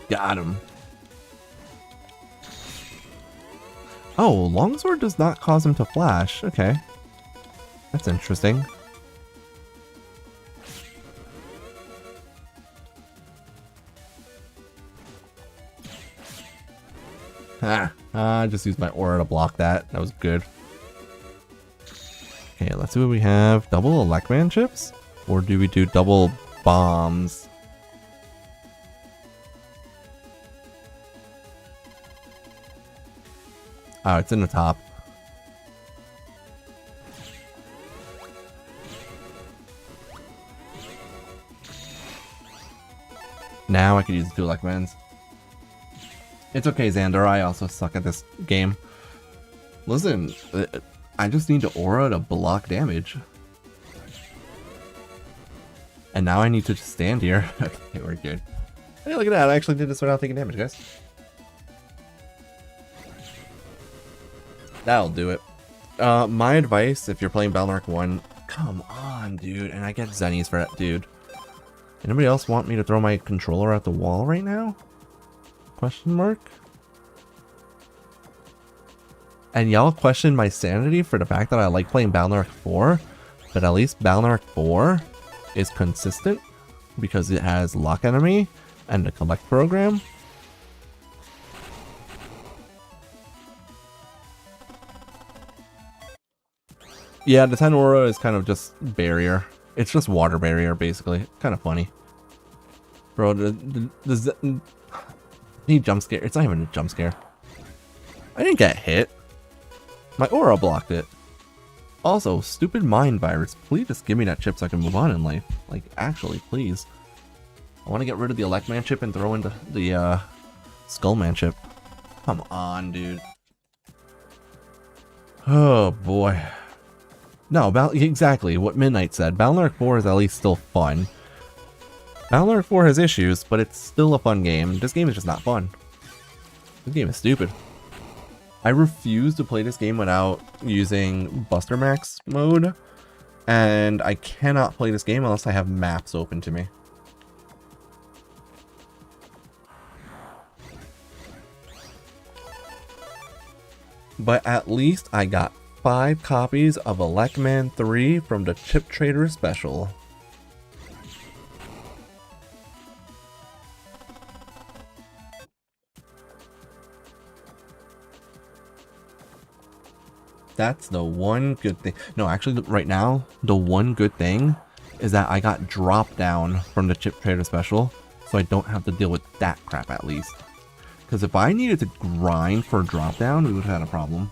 Got him. Oh, Longsword does not cause him to flash. Okay, that's interesting. I just used my aura to block that. That was good. Okay, let's see what we have. Double Electman chips? Or do we do double bombs? Oh, it's in the top. Now I can use the 2 Electmans. It's okay, Xander. I also suck at this game. Listen, I just need to aura to block damage. And now I need to just stand here. Okay, we're good. Hey, look at that. I actually did this without taking damage, guys. That'll do it. My advice, if you're playing Balnark 1, come on, dude. And I get Zennies for that, dude. Anybody else want me to throw my controller at the wall right now? Question mark? And y'all question my sanity for the fact that I like playing Balnark 4, but at least Balnark 4 is consistent because it has Lock Enemy and the Collect program. Yeah, the 10 aura is kind of just barrier. It's just water barrier, basically. Kind of funny. Bro, need jump scare. It's not even a jump scare. I didn't get hit. My aura blocked it. Also, stupid mind virus. Please just give me that chip so I can move on in life. Like, actually, please. I want to get rid of the Electman chip and throw in the Skullman chip. Come on, dude. Oh, boy. No, exactly what Midnight said. Balnark 4 is at least still fun. Balnark 4 has issues, but it's still a fun game. This game is just not fun. This game is stupid. I refuse to play this game without using Buster Max mode, and I cannot play this game unless I have maps open to me. But at least I got 5 copies of Electman 3 from the Chip Trader Special. That's the one good thing. No, actually, right now, the one good thing is that I got drop down from the Chip Trader Special, so I don't have to deal with that crap at least. Because if I needed to grind for drop down, we would have had a problem.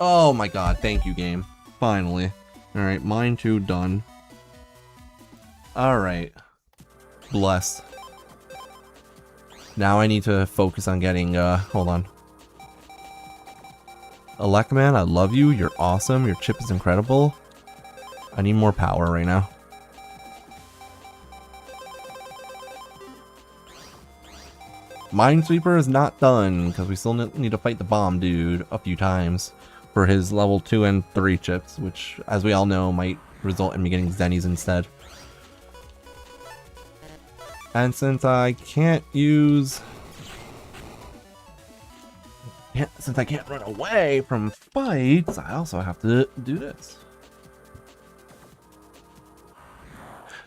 Oh my god, thank you, game. Finally. Alright, mine too, done. Alright. Bless. Now I need to focus on getting, hold on. Electman, I love you. You're awesome. Your chip is incredible. I need more power right now. Minesweeper is not done because we still need to fight the bomb dude a few times for his level 2 and 3 chips, which, as we all know, might result in me getting Zennies instead. And since I can't use... since I can't run away from fights, I also have to do this.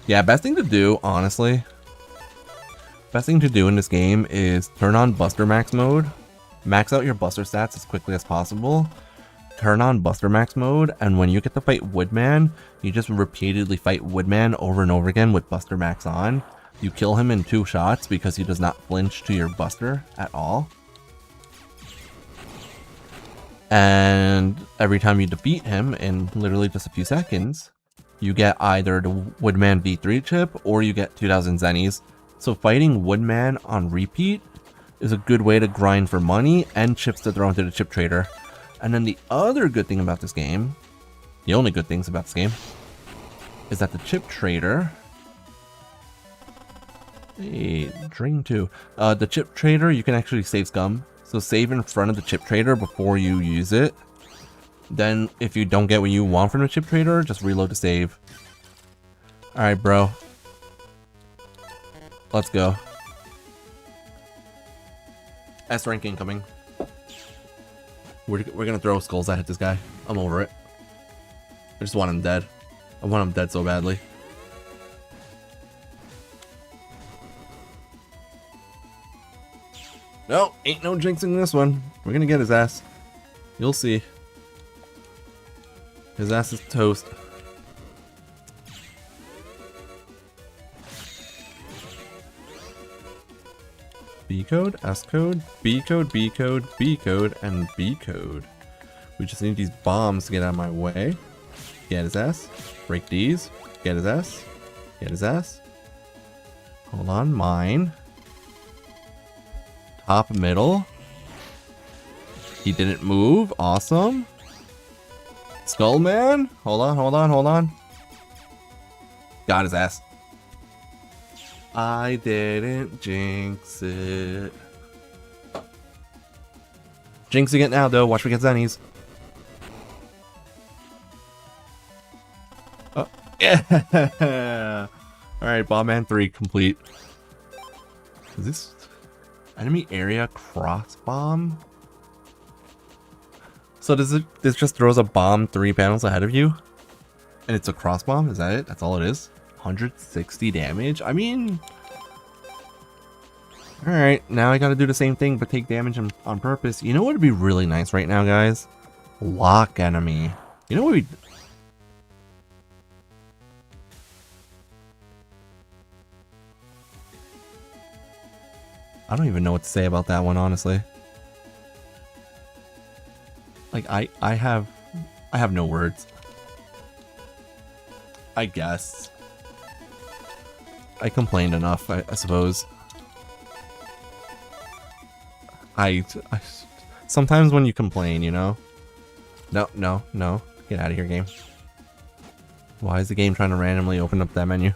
Yeah, best thing to do, honestly, best thing to do in this game is turn on Buster Max mode, max out your Buster stats as quickly as possible, turn on Buster Max mode, and when you get to fight Woodman, you just repeatedly fight Woodman over and over again with Buster Max on. You kill him in 2 shots because he does not flinch to your Buster at all. And every time you defeat him in literally just a few seconds, you get either the Woodman V3 chip or you get 2000 Zennies. So fighting Woodman on repeat is a good way to grind for money and chips to throw into the chip trader. And then the other good thing about this game, the only good things about this game, is that the chip trader... Hey, Dream 2. The chip trader, you can actually save scum. So save in front of the chip trader before you use it. Then if you don't get what you want from the chip trader, just reload to save. Alright, bro. Let's go. S rank incoming. We're gonna throw skulls at this guy. I'm over it. I just want him dead. I want him dead so badly. No, ain't no jinxing this one. We're gonna get his ass. You'll see. His ass is toast. B code, S code, B code, B code, B code, and B code. We just need these bombs to get out of my way. Get his ass. Break these. Get his ass. Get his ass. Hold on, mine. Top, middle. He didn't move. Awesome. Skull Man. Hold on, hold on, hold on. Got his ass. I didn't jinx it. Jinxing it now, though. Watch me get Zennies. Oh, yeah. Alright, Bombman 3 complete. Is this enemy area cross bomb? So does it, this just throws a bomb 3 panels ahead of you? And it's a cross bomb? Is that it? That's all it is? 160 damage? I mean... Alright, now I gotta do the same thing but take damage on purpose. You know what would be really nice right now, guys? Lock enemy. You know what we... I don't even know what to say about that one, honestly. Like, I have no words. I guess. I complained enough, I suppose. I sometimes when you complain, you know? No, no, no. Get out of here, game. Why is the game trying to randomly open up that menu?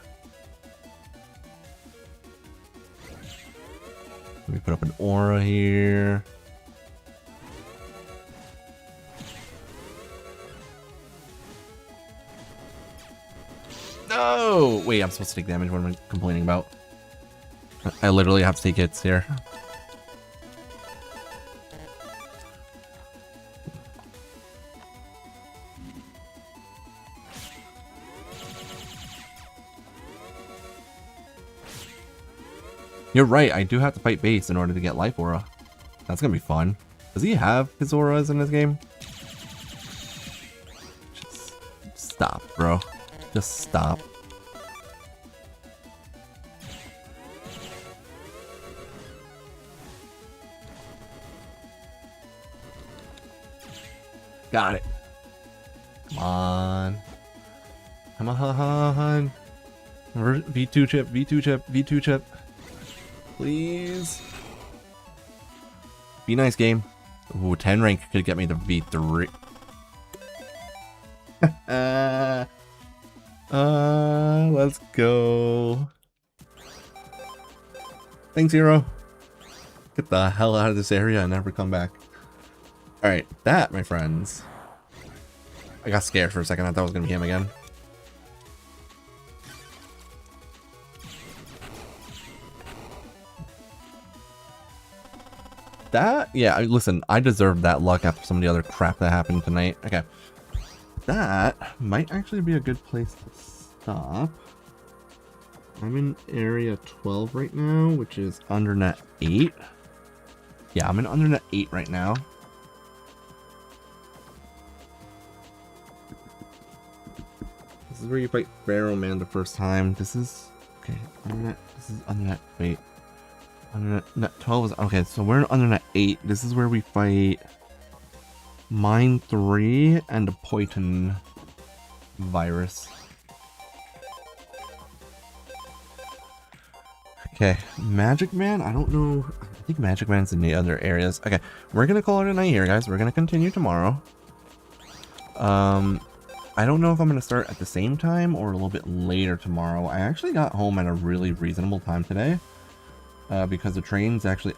Let me put up an aura here. No! Wait, I'm supposed to take damage. What am I complaining about? I literally have to take hits here. You're right, I do have to fight base in order to get life aura. That's gonna be fun. Does he have his auras in this game? Just stop, bro. Just stop. Got it. Come on. Come on. V2 chip, V2 chip, V2 chip. Please. Be nice, game. Ooh, 10 rank could get me to V3. Let's go. Thanks, hero. Get the hell out of this area and never come back. Alright, that, my friends. I got scared for a second. I thought it was going to be him again. That, yeah, listen, I deserved that luck after some of the other crap that happened tonight. Okay. That might actually be a good place to stop. I'm in area 12 right now, which is under net 8. Yeah, I'm in under net 8 right now. This is where you fight Pharaoh Man the first time. This is... Okay, under net... This is under net... Wait. Under net 12 is... Okay, so we're in under net 8. This is where we fight... Mine 3 and a Poison virus. Okay, Magic Man? I don't know. I think Magic Man's in the other areas. Okay, we're gonna call it a night here, guys. We're gonna continue tomorrow. I don't know if I'm gonna start at the same time or a little bit later tomorrow. I actually got home at a really reasonable time today. Because the trains actually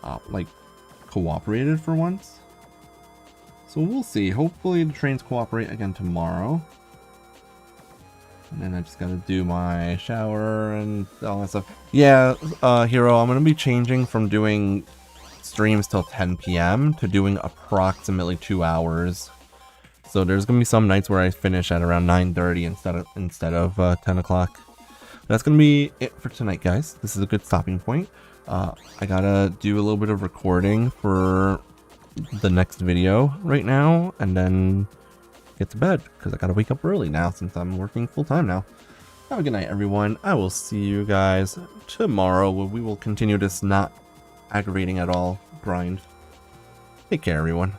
cooperated for once. So we'll see. Hopefully the trains cooperate again tomorrow. And then I just gotta do my shower and all that stuff. Yeah, Hero, I'm gonna be changing from doing streams till 10 p.m. to doing approximately 2 hours. So there's gonna be some nights where I finish at around 9:30 instead of 10 o'clock. That's gonna be it for tonight, guys. This is a good stopping point. I gotta do a little bit of recording for the next video right now, and then get to bed, because I gotta wake up early now since I'm working full-time now. Have a good night, everyone. I will see you guys tomorrow, where we will continue this not aggravating at all grind. Take care, everyone.